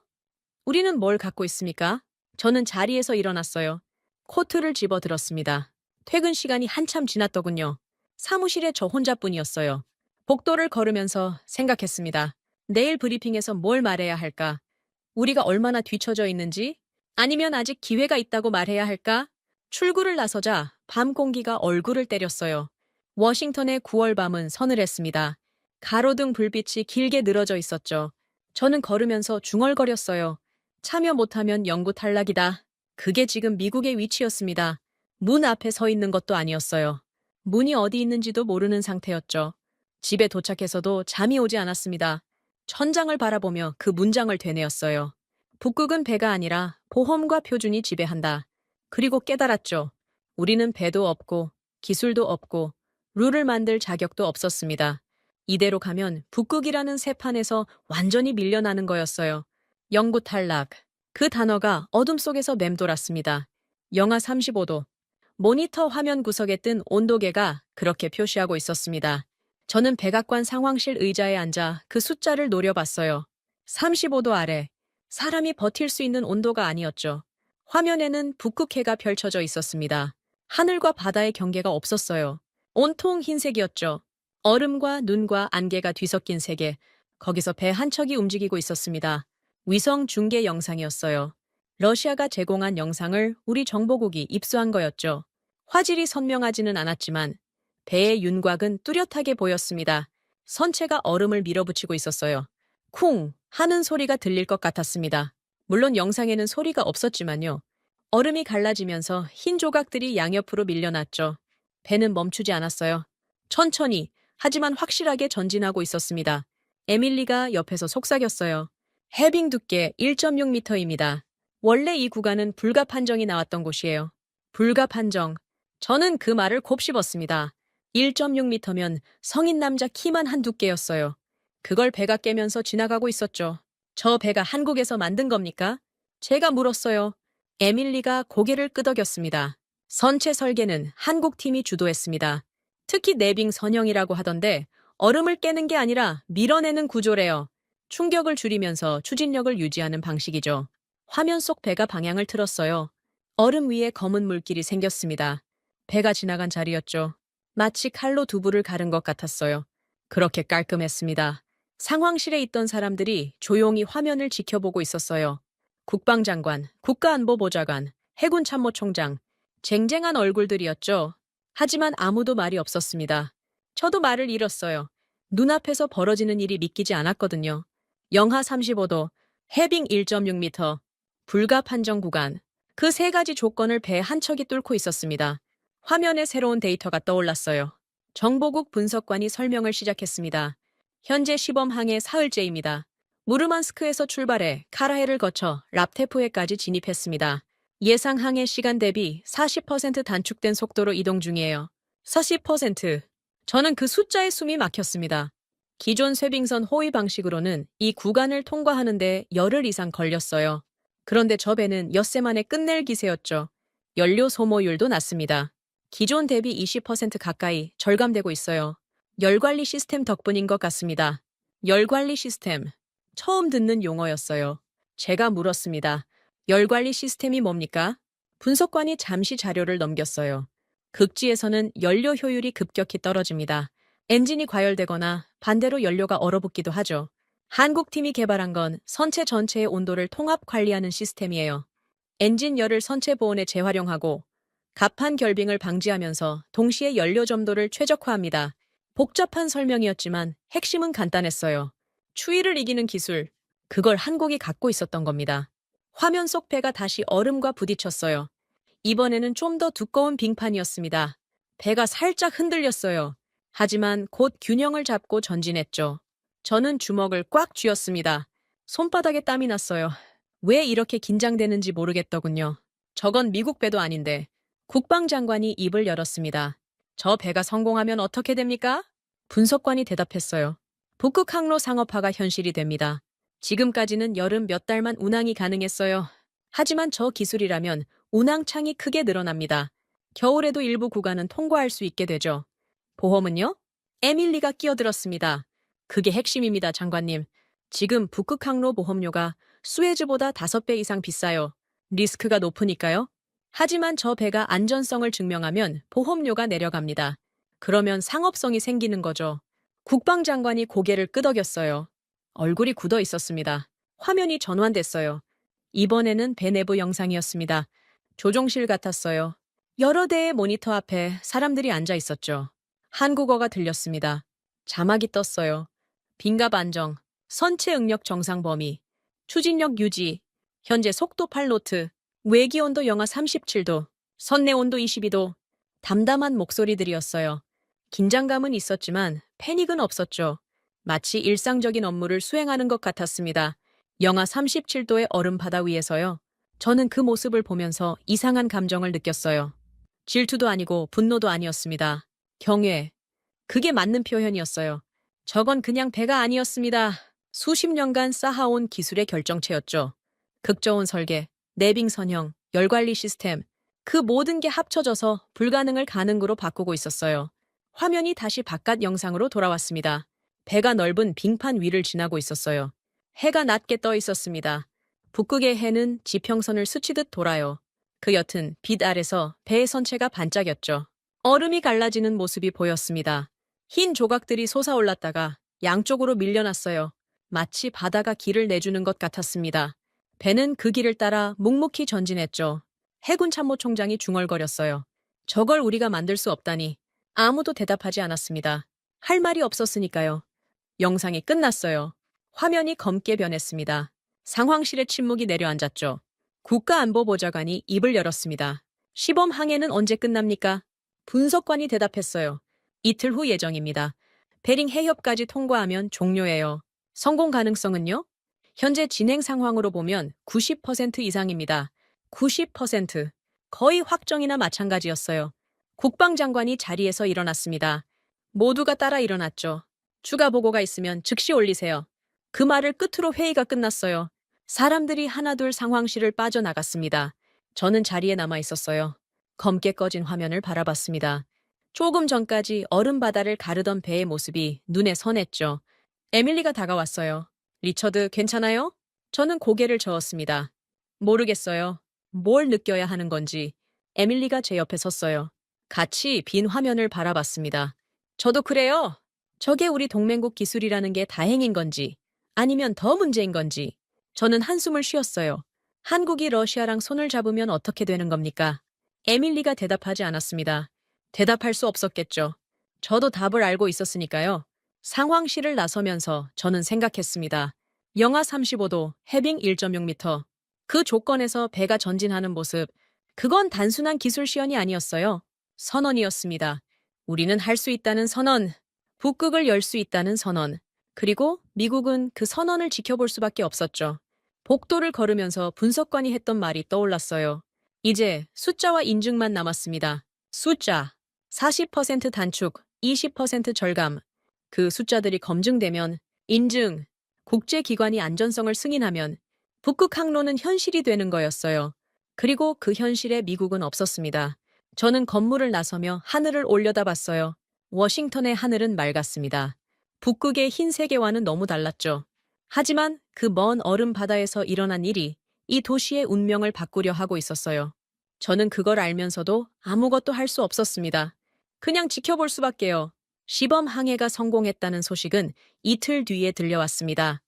우리는 뭘 갖고 있습니까? 저는 자리에서 일어났어요. 코트를 집어들었습니다. 퇴근 시간이 한참 지났더군요. 사무실에 저 혼자뿐이었어요. 복도를 걸으면서 생각했습니다. 내일 브리핑에서 뭘 말해야 할까? 우리가 얼마나 뒤처져 있는지? 아니면 아직 기회가 있다고 말해야 할까? 출구를 나서자 밤 공기가 얼굴을 때렸어요. 워싱턴의 9월 밤은 서늘했습니다. 가로등 불빛이 길게 늘어져 있었죠. 저는 걸으면서 중얼거렸어요. 참여 못하면 영구 탈락이다. 그게 지금 미국의 위치였습니다. 문 앞에 서 있는 것도 아니었어요. 문이 어디 있는지도 모르는 상태였죠. 집에 도착해서도 잠이 오지 않았습니다. 천장을 바라보며 그 문장을 되뇌었어요. 북극은 배가 아니라 보험과 표준이 지배한다. 그리고 깨달았죠. 우리는 배도 없고 기술도 없고 룰을 만들 자격도 없었습니다. 이대로 가면 북극이라는 새판에서 완전히 밀려나는 거였어요. 영구 탈락. 그 단어가 어둠 속에서 맴돌았습니다. 영하 35도. 모니터 화면 구석에 뜬 온도계가 그렇게 표시하고 있었습니다. 저는 백악관 상황실 의자에 앉아 그 숫자를 노려봤어요. 35도 아래. 사람이 버틸 수 있는 온도가 아니었죠. 화면에는 북극해가 펼쳐져 있었습니다. 하늘과 바다의 경계가 없었어요. 온통 흰색이었죠. 얼음과 눈과 안개가 뒤섞인 세계. 거기서 배 한 척이 움직이고 있었습니다. 위성 중계 영상이었어요. 러시아가 제공한 영상을 우리 정보국이 입수한 거였죠. 화질이 선명하지는 않았지만 배의 윤곽은 뚜렷하게 보였습니다. 선체가 얼음을 밀어붙이고 있었어요. 쿵 하는 소리가 들릴 것 같았습니다. 물론 영상에는 소리가 없었지만요. 얼음이 갈라지면서 흰 조각들이 양옆으로 밀려났죠. 배는 멈추지 않았어요. 천천히 하지만 확실하게 전진하고 있었습니다. 에밀리가 옆에서 속삭였어요. 해빙 두께 1.6m입니다. 원래 이 구간은 불가 판정이 나왔던 곳이에요. 불가 판정. 저는 그 말을 곱씹었습니다. 1.6m면 성인 남자 키만 한 두께였어요. 그걸 배가 깨면서 지나가고 있었죠. 저 배가 한국에서 만든 겁니까? 제가 물었어요. 에밀리가 고개를 끄덕였습니다. 선체 설계는 한국팀이 주도했습니다. 특히 내빙 선형이라고 하던데 얼음을 깨는 게 아니라 밀어내는 구조래요. 충격을 줄이면서 추진력을 유지하는 방식이죠. 화면 속 배가 방향을 틀었어요. 얼음 위에 검은 물길이 생겼습니다. 배가 지나간 자리였죠. 마치 칼로 두부를 가른 것 같았어요. 그렇게 깔끔했습니다. 상황실에 있던 사람들이 조용히 화면을 지켜보고 있었어요. 국방장관, 국가안보보좌관, 해군참모총장, 쟁쟁한 얼굴들이었죠. 하지만 아무도 말이 없었습니다. 저도 말을 잃었어요. 눈앞에서 벌어지는 일이 믿기지 않았거든요. 영하 35도, 해빙 1.6m, 불가 판정 구간. 그 세 가지 조건을 배 한 척이 뚫고 있었습니다. 화면에 새로운 데이터가 떠올랐어요. 정보국 분석관이 설명을 시작했습니다. 현재 시범항해 사흘째입니다. 무르만스크에서 출발해 카라해를 거쳐 랍테프해까지 진입했습니다. 예상 항해 시간 대비 40% 단축된 속도로 이동 중이에요. 40%. 저는 그 숫자에 숨이 막혔습니다. 기존 쇄빙선 호위 방식으로는 이 구간을 통과하는데 열흘 이상 걸렸어요. 그런데 저 배는 엿새 만에 끝낼 기세였죠. 연료 소모율도 낮습니다. 기존 대비 20% 가까이 절감되고 있어요. 열관리 시스템 덕분인 것 같습니다. 열관리 시스템. 처음 듣는 용어였어요. 제가 물었습니다. 열관리 시스템이 뭡니까? 분석관이 잠시 자료를 넘겼어요. 극지에서는 연료 효율이 급격히 떨어집니다. 엔진이 과열되거나 반대로 연료가 얼어붙기도 하죠. 한국팀이 개발한 건 선체 전체의 온도를 통합 관리하는 시스템이에요. 엔진 열을 선체 보온에 재활용하고 갑판 결빙을 방지하면서 동시에 연료 점도를 최적화합니다. 복잡한 설명이었지만 핵심은 간단했어요. 추위를 이기는 기술, 그걸 한국이 갖고 있었던 겁니다. 화면 속 배가 다시 얼음과 부딪혔어요. 이번에는 좀 더 두꺼운 빙판이었습니다. 배가 살짝 흔들렸어요. 하지만 곧 균형을 잡고 전진했죠. 저는 주먹을 꽉 쥐었습니다. 손바닥에 땀이 났어요. 왜 이렇게 긴장되는지 모르겠더군요. 저건 미국 배도 아닌데 국방장관이 입을 열었습니다. 저 배가 성공하면 어떻게 됩니까? 분석관이 대답했어요. 북극 항로 상업화가 현실이 됩니다. 지금까지는 여름 몇 달만 운항이 가능했어요. 하지만 저 기술이라면 운항창이 크게 늘어납니다. 겨울에도 일부 구간은 통과할 수 있게 되죠. 보험은요? 에밀리가 끼어들었습니다. 그게 핵심입니다, 장관님. 지금 북극 항로 보험료가 수에즈보다 5배 이상 비싸요. 리스크가 높으니까요. 하지만 저 배가 안전성을 증명하면 보험료가 내려갑니다. 그러면 상업성이 생기는 거죠. 국방장관이 고개를 끄덕였어요. 얼굴이 굳어 있었습니다. 화면이 전환됐어요. 이번에는 배 내부 영상이었습니다. 조종실 같았어요. 여러 대의 모니터 앞에 사람들이 앉아 있었죠. 한국어가 들렸습니다. 자막이 떴어요. 빈갑 안정, 선체 응력 정상 범위, 추진력 유지, 현재 속도 8노트, 외기 온도 영하 37도, 선내 온도 22도, 담담한 목소리들이었어요. 긴장감은 있었지만 패닉은 없었죠. 마치 일상적인 업무를 수행하는 것 같았습니다. 영하 37도의 얼음 바다 위에서요. 저는 그 모습을 보면서 이상한 감정을 느꼈어요. 질투도 아니고 분노도 아니었습니다. 경외. 그게 맞는 표현이었어요. 저건 그냥 배가 아니었습니다. 수십 년간 쌓아온 기술의 결정체였죠. 극저온 설계, 내빙 선형, 열관리 시스템, 그 모든 게 합쳐져서 불가능을 가능으로 바꾸고 있었어요. 화면이 다시 바깥 영상으로 돌아왔습니다. 배가 넓은 빙판 위를 지나고 있었어요. 해가 낮게 떠 있었습니다. 북극의 해는 지평선을 스치듯 돌아요. 그 옅은 빛 아래서 배의 선체가 반짝였죠. 얼음이 갈라지는 모습이 보였습니다. 흰 조각들이 솟아올랐다가 양쪽으로 밀려났어요. 마치 바다가 길을 내주는 것 같았습니다. 배는 그 길을 따라 묵묵히 전진했죠. 해군 참모총장이 중얼거렸어요. 저걸 우리가 만들 수 없다니. 아무도 대답하지 않았습니다. 할 말이 없었으니까요. 영상이 끝났어요. 화면이 검게 변했습니다. 상황실의 침묵이 내려앉았죠. 국가안보보좌관이 입을 열었습니다. 시범 항해는 언제 끝납니까? 분석관이 대답했어요. 이틀 후 예정입니다. 베링 해협까지 통과하면 종료예요. 성공 가능성은요? 현재 진행 상황으로 보면 90% 이상입니다. 90%. 거의 확정이나 마찬가지였어요. 국방장관이 자리에서 일어났습니다. 모두가 따라 일어났죠. 추가 보고가 있으면 즉시 올리세요. 그 말을 끝으로 회의가 끝났어요. 사람들이 하나둘 상황실을 빠져나갔습니다. 저는 자리에 남아 있었어요. 검게 꺼진 화면을 바라봤습니다. 조금 전까지 얼음 바다를 가르던 배의 모습이 눈에 선했죠. 에밀리가 다가왔어요. 리처드, 괜찮아요? 저는 고개를 저었습니다. 모르겠어요. 뭘 느껴야 하는 건지. 에밀리가 제 옆에 섰어요. 같이 빈 화면을 바라봤습니다. 저도 그래요. 저게 우리 동맹국 기술이라는 게 다행인 건지 아니면 더 문제인 건지. 저는 한숨을 쉬었어요. 한국이 러시아랑 손을 잡으면 어떻게 되는 겁니까? 에밀리가 대답하지 않았습니다. 대답할 수 없었겠죠. 저도 답을 알고 있었으니까요. 상황실을 나서면서 저는 생각했습니다. 영하 35도, 해빙 1.6m. 그 조건에서 배가 전진하는 모습, 그건 단순한 기술 시연이 아니었어요. 선언이었습니다. 우리는 할 수 있다는 선언, 북극을 열 수 있다는 선언, 그리고 미국은 그 선언을 지켜볼 수밖에 없었죠. 복도를 걸으면서 분석관이 했던 말이 떠올랐어요. 이제 숫자와 인증만 남았습니다. 숫자, 40% 단축, 20% 절감. 그 숫자들이 검증되면, 인증, 국제기관이 안전성을 승인하면 북극 항로는 현실이 되는 거였어요. 그리고 그 현실에 미국은 없었습니다. 저는 건물을 나서며 하늘을 올려다봤어요. 워싱턴의 하늘은 맑았습니다. 북극의 흰 세계와는 너무 달랐죠. 하지만 그 먼 얼음 바다에서 일어난 일이 이 도시의 운명을 바꾸려 하고 있었어요. 저는 그걸 알면서도 아무것도 할 수 없었습니다. 그냥 지켜볼 수밖에요. 시범 항해가 성공했다는 소식은 이틀 뒤에 들려왔습니다.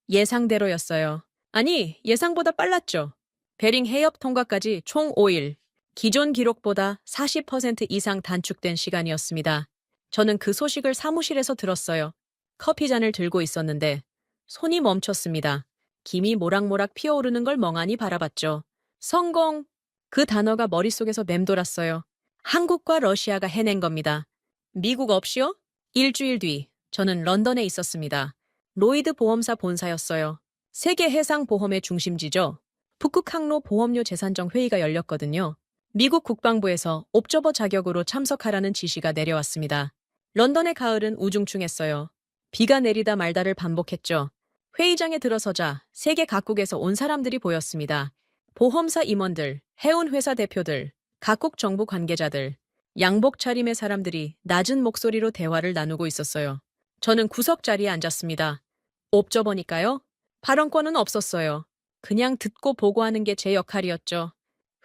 예상대로였어요. 아니, 예상보다 빨랐죠. 베링 해협 통과까지 총 5일. 기존 기록보다 40% 이상 단축된 시간이었습니다. 저는 그 소식을 사무실에서 들었어요. 커피잔을 들고 있었는데 손이 멈췄습니다. 김이 모락모락 피어오르는 걸 멍하니 바라봤죠. 성공! 그 단어가 머릿속에서 맴돌았어요. 한국과 러시아가 해낸 겁니다. 미국 없이요? 일주일 뒤 저는 런던에 있었습니다. 로이드 보험사 본사였어요. 세계 해상 보험의 중심지죠. 북극 항로 보험료 재산정 회의가 열렸거든요. 미국 국방부에서 옵저버 자격으로 참석하라는 지시가 내려왔습니다. 런던의 가을은 우중충했어요. 비가 내리다 말다를 반복했죠. 회의장에 들어서자 세계 각국에서 온 사람들이 보였습니다. 보험사 임원들, 해운회사 대표들, 각국 정부 관계자들, 양복 차림의 사람들이 낮은 목소리로 대화를 나누고 있었어요. 저는 구석 자리에 앉았습니다. 옵저버니까요? 발언권은 없었어요. 그냥 듣고 보고하는 게 제 역할이었죠.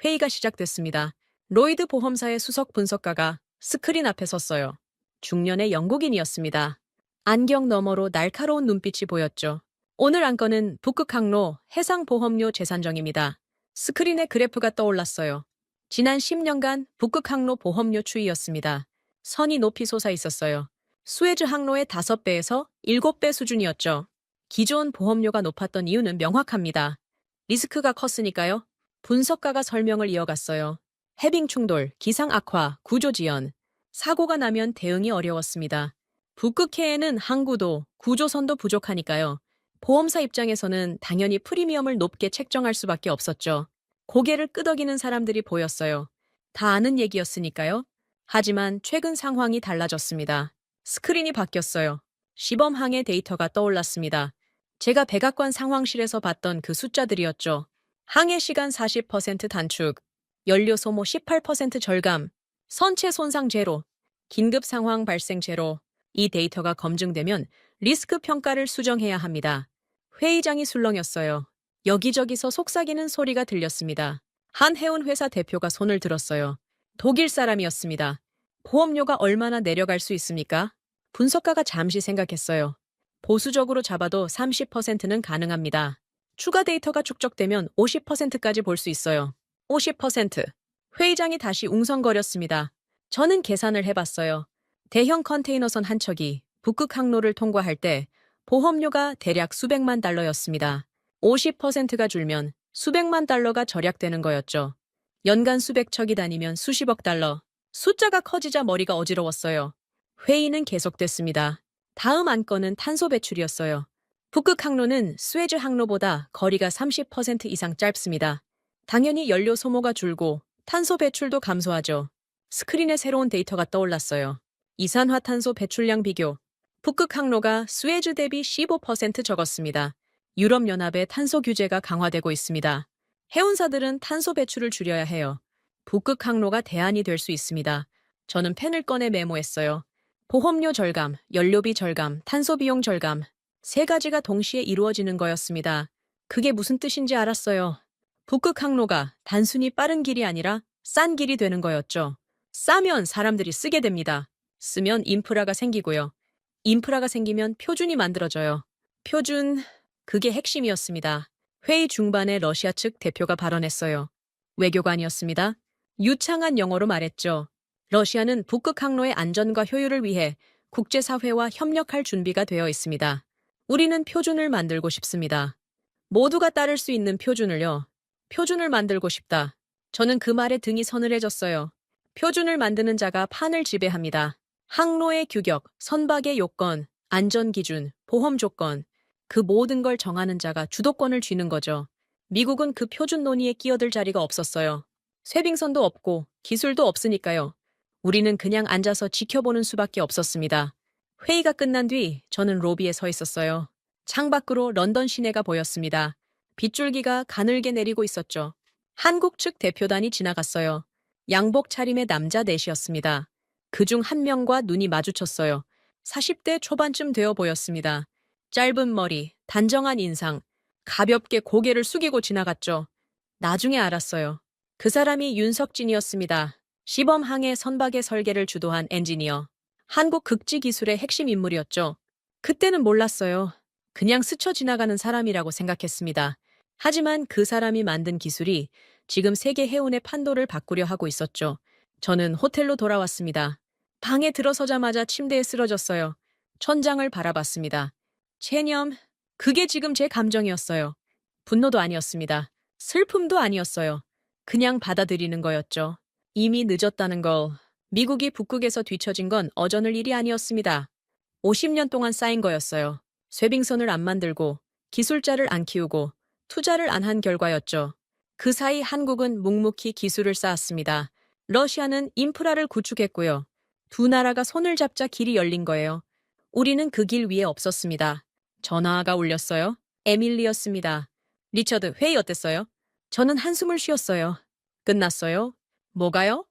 회의가 시작됐습니다. 로이드 보험사의 수석 분석가가 스크린 앞에 섰어요. 중년의 영국인이었습니다. 안경 너머로 날카로운 눈빛이 보였죠. 오늘 안건은 북극 항로 해상보험료 재산정입니다. 스크린에 그래프가 떠올랐어요. 지난 10년간 북극 항로 보험료 추이였습니다. 선이 높이 솟아 있었어요. 수에즈 항로의 5배에서 7배 수준이었죠. 기존 보험료가 높았던 이유는 명확합니다. 리스크가 컸으니까요. 분석가가 설명을 이어갔어요. 해빙 충돌, 기상 악화, 구조 지연. 사고가 나면 대응이 어려웠습니다. 북극해에는 항구도, 구조선도 부족하니까요. 보험사 입장에서는 당연히 프리미엄을 높게 책정할 수밖에 없었죠. 고개를 끄덕이는 사람들이 보였어요. 다 아는 얘기였으니까요. 하지만 최근 상황이 달라졌습니다. 스크린이 바뀌었어요. 시범항해 데이터가 떠올랐습니다. 제가 백악관 상황실에서 봤던 그 숫자들이었죠. 항해 시간 40% 단축, 연료 소모 18% 절감, 선체 손상 제로, 긴급 상황 발생 제로. 이 데이터가 검증되면 리스크 평가를 수정해야 합니다. 회의장이 술렁였어요. 여기저기서 속삭이는 소리가 들렸습니다. 한 해운회사 대표가 손을 들었어요. 독일 사람이었습니다. 보험료가 얼마나 내려갈 수 있습니까? 분석가가 잠시 생각했어요. 보수적으로 잡아도 30%는 가능합니다. 추가 데이터가 축적되면 50%까지 볼 수 있어요. 50%. 회의장이 다시 웅성거렸습니다. 저는 계산을 해봤어요. 대형 컨테이너선 한 척이 북극 항로를 통과할 때 보험료가 대략 수백만 달러였습니다. 50%가 줄면 수백만 달러가 절약되는 거였죠. 연간 수백 척이 다니면 수십억 달러. 숫자가 커지자 머리가 어지러웠어요. 회의는 계속됐습니다. 다음 안건은 탄소 배출이었어요. 북극 항로는 수에즈 항로보다 거리가 30% 이상 짧습니다. 당연히 연료 소모가 줄고 탄소 배출도 감소하죠. 스크린에 새로운 데이터가 떠올랐어요. 이산화탄소 배출량 비교. 북극 항로가 수에즈 대비 15% 적었습니다. 유럽연합의 탄소 규제가 강화되고 있습니다. 해운사들은 탄소 배출을 줄여야 해요. 북극 항로가 대안이 될 수 있습니다. 저는 펜을 꺼내 메모했어요. 보험료 절감, 연료비 절감, 탄소 비용 절감. 세 가지가 동시에 이루어지는 거였습니다. 그게 무슨 뜻인지 알았어요. 북극 항로가 단순히 빠른 길이 아니라 싼 길이 되는 거였죠. 싸면 사람들이 쓰게 됩니다. 쓰면 인프라가 생기고요. 인프라가 생기면 표준이 만들어져요. 표준, 그게 핵심이었습니다. 회의 중반에 러시아 측 대표가 발언했어요. 외교관이었습니다. 유창한 영어로 말했죠. 러시아는 북극 항로의 안전과 효율을 위해 국제사회와 협력할 준비가 되어 있습니다. 우리는 표준을 만들고 싶습니다. 모두가 따를 수 있는 표준을요. 표준을 만들고 싶다. 저는 그 말에 등이 서늘해졌어요. 표준을 만드는 자가 판을 지배합니다. 항로의 규격, 선박의 요건, 안전기준, 보험 조건, 그 모든 걸 정하는 자가 주도권을 쥐는 거죠. 미국은 그 표준 논의에 끼어들 자리가 없었어요. 쇄빙선도 없고 기술도 없으니까요. 우리는 그냥 앉아서 지켜보는 수밖에 없었습니다. 회의가 끝난 뒤 저는 로비에 서 있었어요. 창밖으로 런던 시내가 보였습니다. 빗줄기가 가늘게 내리고 있었죠. 한국 측 대표단이 지나갔어요. 양복 차림의 남자 넷이었습니다. 그중 한 명과 눈이 마주쳤어요. 40대 초반쯤 되어 보였습니다. 짧은 머리, 단정한 인상, 가볍게 고개를 숙이고 지나갔죠. 나중에 알았어요. 그 사람이 윤석진이었습니다. 시범항해 선박의 설계를 주도한 엔지니어. 한국 극지 기술의 핵심 인물이었죠. 그때는 몰랐어요. 그냥 스쳐 지나가는 사람이라고 생각했습니다. 하지만 그 사람이 만든 기술이 지금 세계 해운의 판도를 바꾸려 하고 있었죠. 저는 호텔로 돌아왔습니다. 방에 들어서자마자 침대에 쓰러졌어요. 천장을 바라봤습니다. 체념, 그게 지금 제 감정이었어요. 분노도 아니었습니다. 슬픔도 아니었어요. 그냥 받아들이는 거였죠. 이미 늦었다는 걸. 미국이 북극에서 뒤처진 건 어저늘 일이 아니었습니다. 50년 동안 쌓인 거였어요. 쇄빙선을 안 만들고 기술자를 안 키우고 투자를 안 한 결과였죠. 그 사이 한국은 묵묵히 기술을 쌓았습니다. 러시아는 인프라를 구축했고요. 두 나라가 손을 잡자 길이 열린 거예요. 우리는 그 길 위에 없었습니다. 전화가 울렸어요. 에밀리였습니다. 리처드, 회의 어땠어요? 저는 한숨을 쉬었어요. 끝났어요? 뭐가요?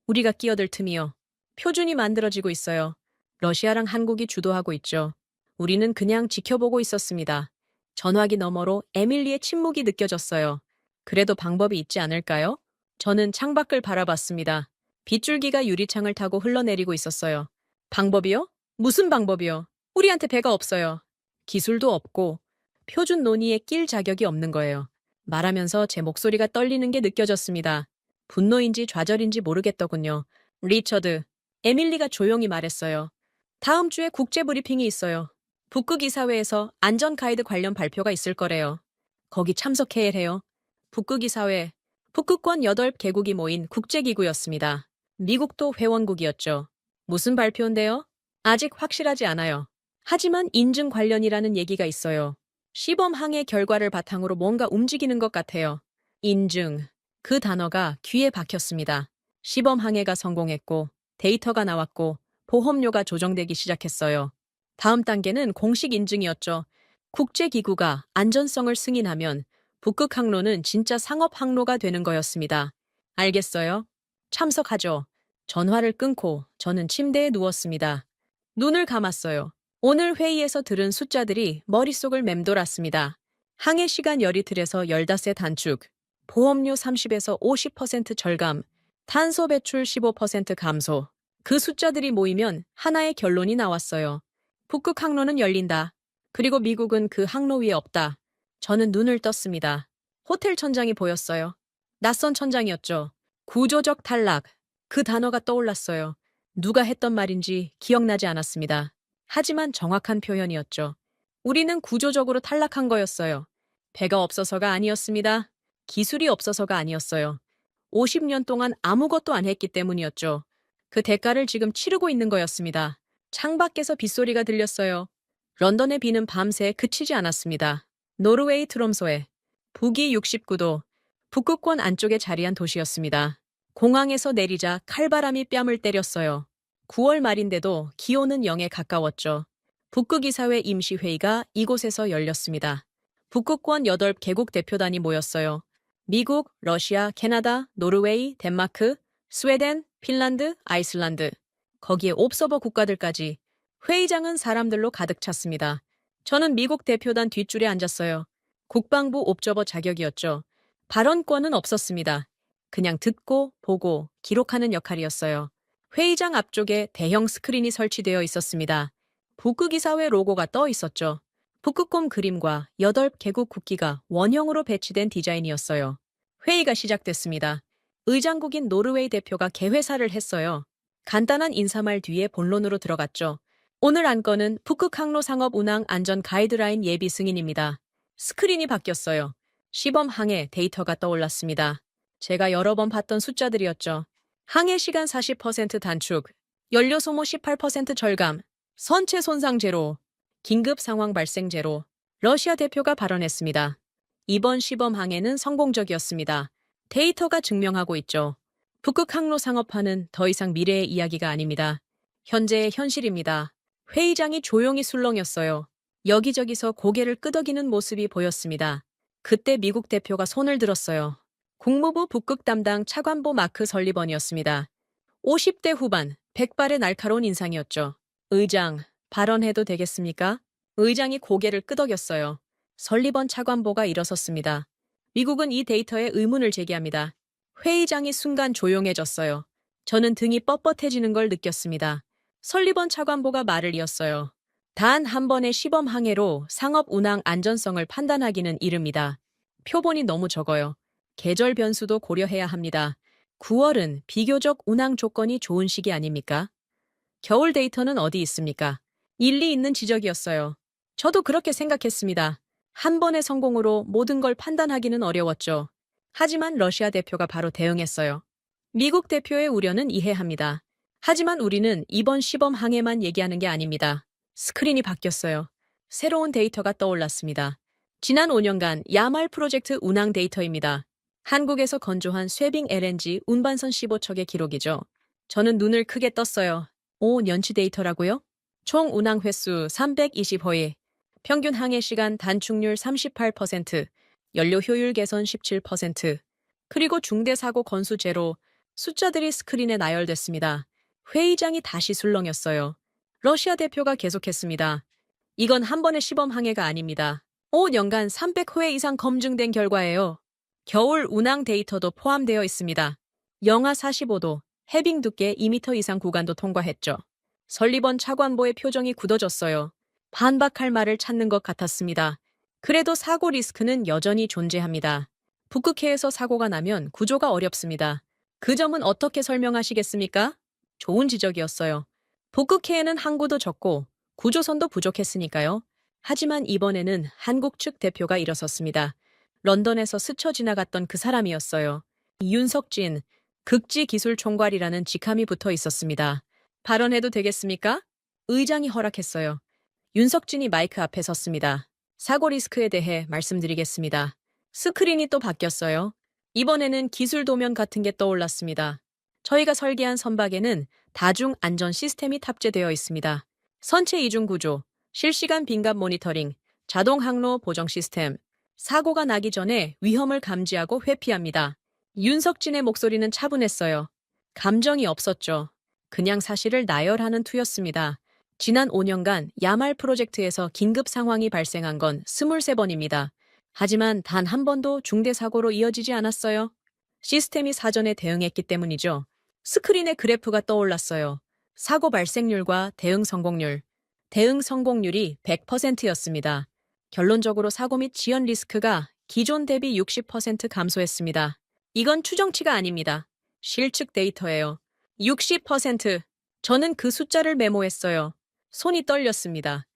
우리가 끼어들 틈이요. 표준이 만들어지고 있어요. 러시아랑 한국이 주도하고 있죠. 우리는 그냥 지켜보고 있었습니다. 전화기 너머로 에밀리의 침묵이 느껴졌어요. 그래도 방법이 있지 않을까요? 저는 창밖을 바라봤습니다. 빗줄기가 유리창을 타고 흘러내리고 있었어요. 방법이요? 무슨 방법이요? 우리한테 배가 없어요. 기술도 없고 표준 논의에 낄 자격이 없는 거예요. 말하면서 제 목소리가 떨리는 게 느껴졌습니다. 분노인지 좌절인지 모르겠더군요. 리처드, 에밀리가 조용히 말했어요. 다음 주에 국제 브리핑이 있어요. 북극 이사회에서 안전 가이드 관련 발표가 있을 거래요. 거기 참석해야 해요. 북극 이사회, 북극권 8개국이 모인 국제기구였습니다. 미국도 회원국이었죠. 무슨 발표인데요? 아직 확실하지 않아요. 하지만 인증 관련이라는 얘기가 있어요. 시범 항해 결과를 바탕으로 뭔가 움직이는 것 같아요. 인증. 그 단어가 귀에 박혔습니다. 시범 항해가 성공했고, 데이터가 나왔고, 보험료가 조정되기 시작했어요. 다음 단계는 공식 인증이었죠. 국제기구가 안전성을 승인하면 북극 항로는 진짜 상업 항로가 되는 거였습니다. 알겠어요. 참석하죠. 전화를 끊고 저는 침대에 누웠습니다. 눈을 감았어요. 오늘 회의에서 들은 숫자들이 머릿속을 맴돌았습니다. 항해 시간 열이틀에서 15세 단축, 보험료 30에서 50% 절감, 탄소 배출 15% 감소. 그 숫자들이 모이면 하나의 결론이 나왔어요. 북극 항로는 열린다. 그리고 미국은 그 항로 위에 없다. 저는 눈을 떴습니다. 호텔 천장이 보였어요. 낯선 천장이었죠. 구조적 탈락. 그 단어가 떠올랐어요. 누가 했던 말인지 기억나지 않았습니다. 하지만 정확한 표현이었죠. 우리는 구조적으로 탈락한 거였어요. 배가 없어서가 아니었습니다. 기술이 없어서가 아니었어요. 50년 동안 아무것도 안 했기 때문이었죠. 그 대가를 지금 치르고 있는 거였습니다. 창밖에서 빗소리가 들렸어요. 런던의 비는 밤새 그치지 않았습니다. 노르웨이 트롬소에 북위 69도, 북극권 안쪽에 자리한 도시였습니다. 공항에서 내리자 칼바람이 뺨을 때렸어요. 9월 말인데도 기온은 0에 가까웠죠. 북극이사회 임시회의가 이곳에서 열렸습니다. 북극권 8개국 대표단이 모였어요. 미국, 러시아, 캐나다, 노르웨이, 덴마크, 스웨덴, 핀란드, 아이슬란드. 거기에 옵서버 국가들까지. 회의장은 사람들로 가득 찼습니다. 저는 미국 대표단 뒷줄에 앉았어요. 국방부 옵저버 자격이었죠. 발언권은 없었습니다. 그냥 듣고, 보고, 기록하는 역할이었어요. 회의장 앞쪽에 대형 스크린이 설치되어 있었습니다. 북극이사회 로고가 떠 있었죠. 북극곰 그림과 8개국 국기가 원형으로 배치된 디자인이었어요. 회의가 시작됐습니다. 의장국인 노르웨이 대표가 개회사를 했어요. 간단한 인사말 뒤에 본론으로 들어갔죠. 오늘 안건은 북극 항로 상업 운항 안전 가이드라인 예비 승인입니다. 스크린이 바뀌었어요. 시범 항해 데이터가 떠올랐습니다. 제가 여러 번 봤던 숫자들이었죠. 항해 시간 40% 단축, 연료 소모 18% 절감, 선체 손상 제로, 긴급 상황 발생 제로. 러시아 대표가 발언했습니다. 이번 시범 항해는 성공적이었습니다. 데이터가 증명하고 있죠. 북극 항로 상업화는 더 이상 미래의 이야기가 아닙니다. 현재의 현실입니다. 회의장이 조용히 술렁였어요. 여기저기서 고개를 끄덕이는 모습이 보였습니다. 그때 미국 대표가 손을 들었어요. 국무부 북극 담당 차관보 마크 설리번이었습니다. 50대 후반, 백발의 날카로운 인상이었죠. 의장, 발언해도 되겠습니까? 의장이 고개를 끄덕였어요. 설리번 차관보가 일어섰습니다. 미국은 이 데이터에 의문을 제기합니다. 회의장이 순간 조용해졌어요. 저는 등이 뻣뻣해지는 걸 느꼈습니다. 설리번 차관보가 말을 이었어요. 단 한 번의 시범 항해로 상업 운항 안전성을 판단하기는 이릅니다. 표본이 너무 적어요. 계절 변수도 고려해야 합니다. 9월은 비교적 운항 조건이 좋은 시기 아닙니까? 겨울 데이터는 어디 있습니까? 일리 있는 지적이었어요. 저도 그렇게 생각했습니다. 한 번의 성공으로 모든 걸 판단하기는 어려웠죠. 하지만 러시아 대표가 바로 대응했어요. 미국 대표의 우려는 이해합니다. 하지만 우리는 이번 시범 항해만 얘기하는 게 아닙니다. 스크린이 바뀌었어요. 새로운 데이터가 떠올랐습니다. 지난 5년간 야말 프로젝트 운항 데이터입니다. 한국에서 건조한 쇠빙 LNG 운반선 15척의 기록이죠. 저는 눈을 크게 떴어요. 오, 년치 데이터라고요? 총 운항 횟수 320호일, 평균 항해 시간 단축률 38%, 연료 효율 개선 17%, 그리고 중대 사고 건수 제로, 숫자들이 스크린에 나열됐습니다. 회의장이 다시 술렁였어요. 러시아 대표가 계속했습니다. 이건 한 번의 시범 항해가 아닙니다. 5년간 300회 이상 검증된 결과예요. 겨울 운항 데이터도 포함되어 있습니다. 영하 45도, 해빙 두께 2m 이상 구간도 통과했죠. 설리번 차관보의 표정이 굳어졌어요. 반박할 말을 찾는 것 같았습니다. 그래도 사고 리스크는 여전히 존재합니다. 북극해에서 사고가 나면 구조가 어렵습니다. 그 점은 어떻게 설명하시겠습니까? 좋은 지적이었어요. 북극해에는 항구도 적고 구조선도 부족했으니까요. 하지만 이번에는 한국 측 대표가 일어섰습니다. 런던에서 스쳐 지나갔던 그 사람이었어요. 윤석진, 극지기술총괄이라는 직함이 붙어 있었습니다. 발언해도 되겠습니까? 의장이 허락했어요. 윤석진이 마이크 앞에 섰습니다. 사고 리스크에 대해 말씀드리겠습니다. 스크린이 또 바뀌었어요. 이번에는 기술 도면 같은 게 떠올랐습니다. 저희가 설계한 선박에는 다중 안전 시스템이 탑재되어 있습니다. 선체 이중 구조, 실시간 빈갑 모니터링, 자동 항로 보정 시스템, 사고가 나기 전에 위험을 감지하고 회피합니다. 윤석진의 목소리는 차분했어요. 감정이 없었죠. 그냥 사실을 나열하는 투였습니다. 지난 5년간 야말 프로젝트에서 긴급 상황이 발생한 건 23번입니다. 하지만 단 한 번도 중대 사고로 이어지지 않았어요. 시스템이 사전에 대응했기 때문이죠. 스크린에 그래프가 떠올랐어요. 사고 발생률과 대응 성공률. 대응 성공률이 100%였습니다. 결론적으로 사고 및 지연 리스크가 기존 대비 60% 감소했습니다. 이건 추정치가 아닙니다. 실측 데이터예요. 60%. 저는 그 숫자를 메모했어요. 손이 떨렸습니다.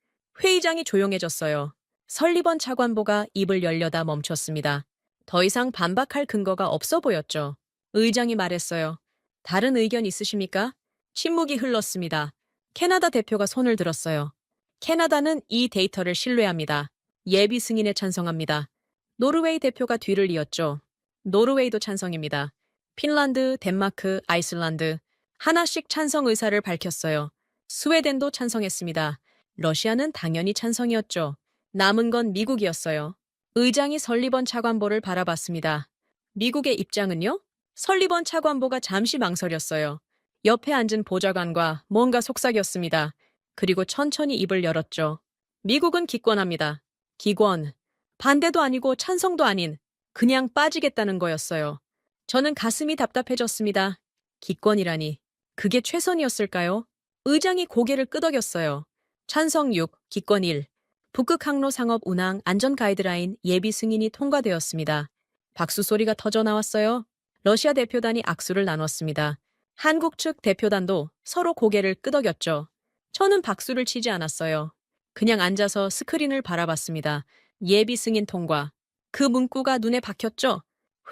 회의장이 조용해졌어요. 설리번 차관보가 입을 열려다 멈췄습니다. 더 이상 반박할 근거가 없어 보였죠. 의장이 말했어요. 다른 의견 있으십니까? 침묵이 흘렀습니다. 캐나다 대표가 손을 들었어요. 캐나다는 이 데이터를 신뢰합니다. 예비 승인에 찬성합니다. 노르웨이 대표가 뒤를 이었죠. 노르웨이도 찬성입니다. 핀란드, 덴마크, 아이슬란드 하나씩 찬성 의사를 밝혔어요. 스웨덴도 찬성했습니다. 러시아는 당연히 찬성이었죠. 남은 건 미국이었어요. 의장이 설리번 차관보를 바라봤습니다. 미국의 입장은요? 설리번 차관보가 잠시 망설였어요. 옆에 앉은 보좌관과 뭔가 속삭였습니다. 그리고 천천히 입을 열었죠. 미국은 기권합니다. 기권. 반대도 아니고 찬성도 아닌 그냥 빠지겠다는 거였어요. 저는 가슴이 답답해졌습니다. 기권이라니. 그게 최선이었을까요? 의장이 고개를 끄덕였어요. 찬성 6, 기권 1. 북극 항로 상업 운항 안전 가이드라인 예비 승인이 통과되었습니다. 박수 소리가 터져 나왔어요. 러시아 대표단이 악수를 나눴습니다. 한국 측 대표단도 서로 고개를 끄덕였죠. 저는 박수를 치지 않았어요. 그냥 앉아서 스크린을 바라봤습니다. 예비 승인 통과. 그 문구가 눈에 박혔죠?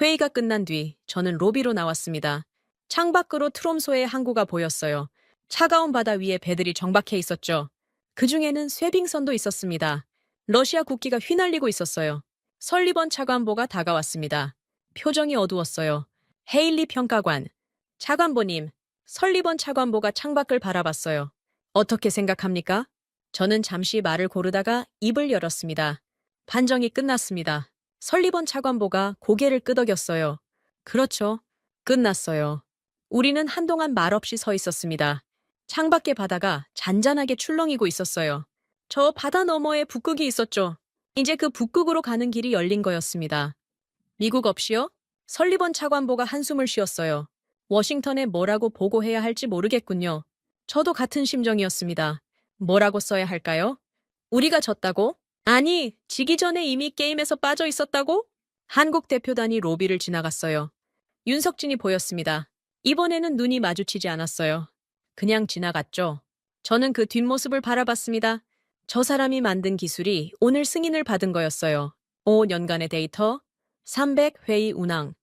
회의가 끝난 뒤 저는 로비로 나왔습니다. 창밖으로 트롬소의 항구가 보였어요. 차가운 바다 위에 배들이 정박해 있었죠. 그중에는 쇠빙선도 있었습니다. 러시아 국기가 휘날리고 있었어요. 설리번 차관보가 다가왔습니다. 표정이 어두웠어요. 헤일리 평가관. 차관보님, 설리번 차관보가 창밖을 바라봤어요. 어떻게 생각합니까? 저는 잠시 말을 고르다가 입을 열었습니다. 판정이 끝났습니다. 설리번 차관보가 고개를 끄덕였어요. 그렇죠. 끝났어요. 우리는 한동안 말없이 서 있었습니다. 창밖의 바다가 잔잔하게 출렁이고 있었어요. 저 바다 너머에 북극이 있었죠. 이제 그 북극으로 가는 길이 열린 거였습니다. 미국 없이요? 설리번 차관보가 한숨을 쉬었어요. 워싱턴에 뭐라고 보고해야 할지 모르겠군요. 저도 같은 심정이었습니다. 뭐라고 써야 할까요? 우리가 졌다고? 아니, 지기 전에 이미 게임에서 빠져 있었다고? 한국 대표단이 로비를 지나갔어요. 윤석진이 보였습니다. 이번에는 눈이 마주치지 않았어요. 그냥 지나갔죠. 저는 그 뒷모습을 바라봤습니다. 저 사람이 만든 기술이 오늘 승인을 받은 거였어요. 5년간의 데이터, 300회의 운항,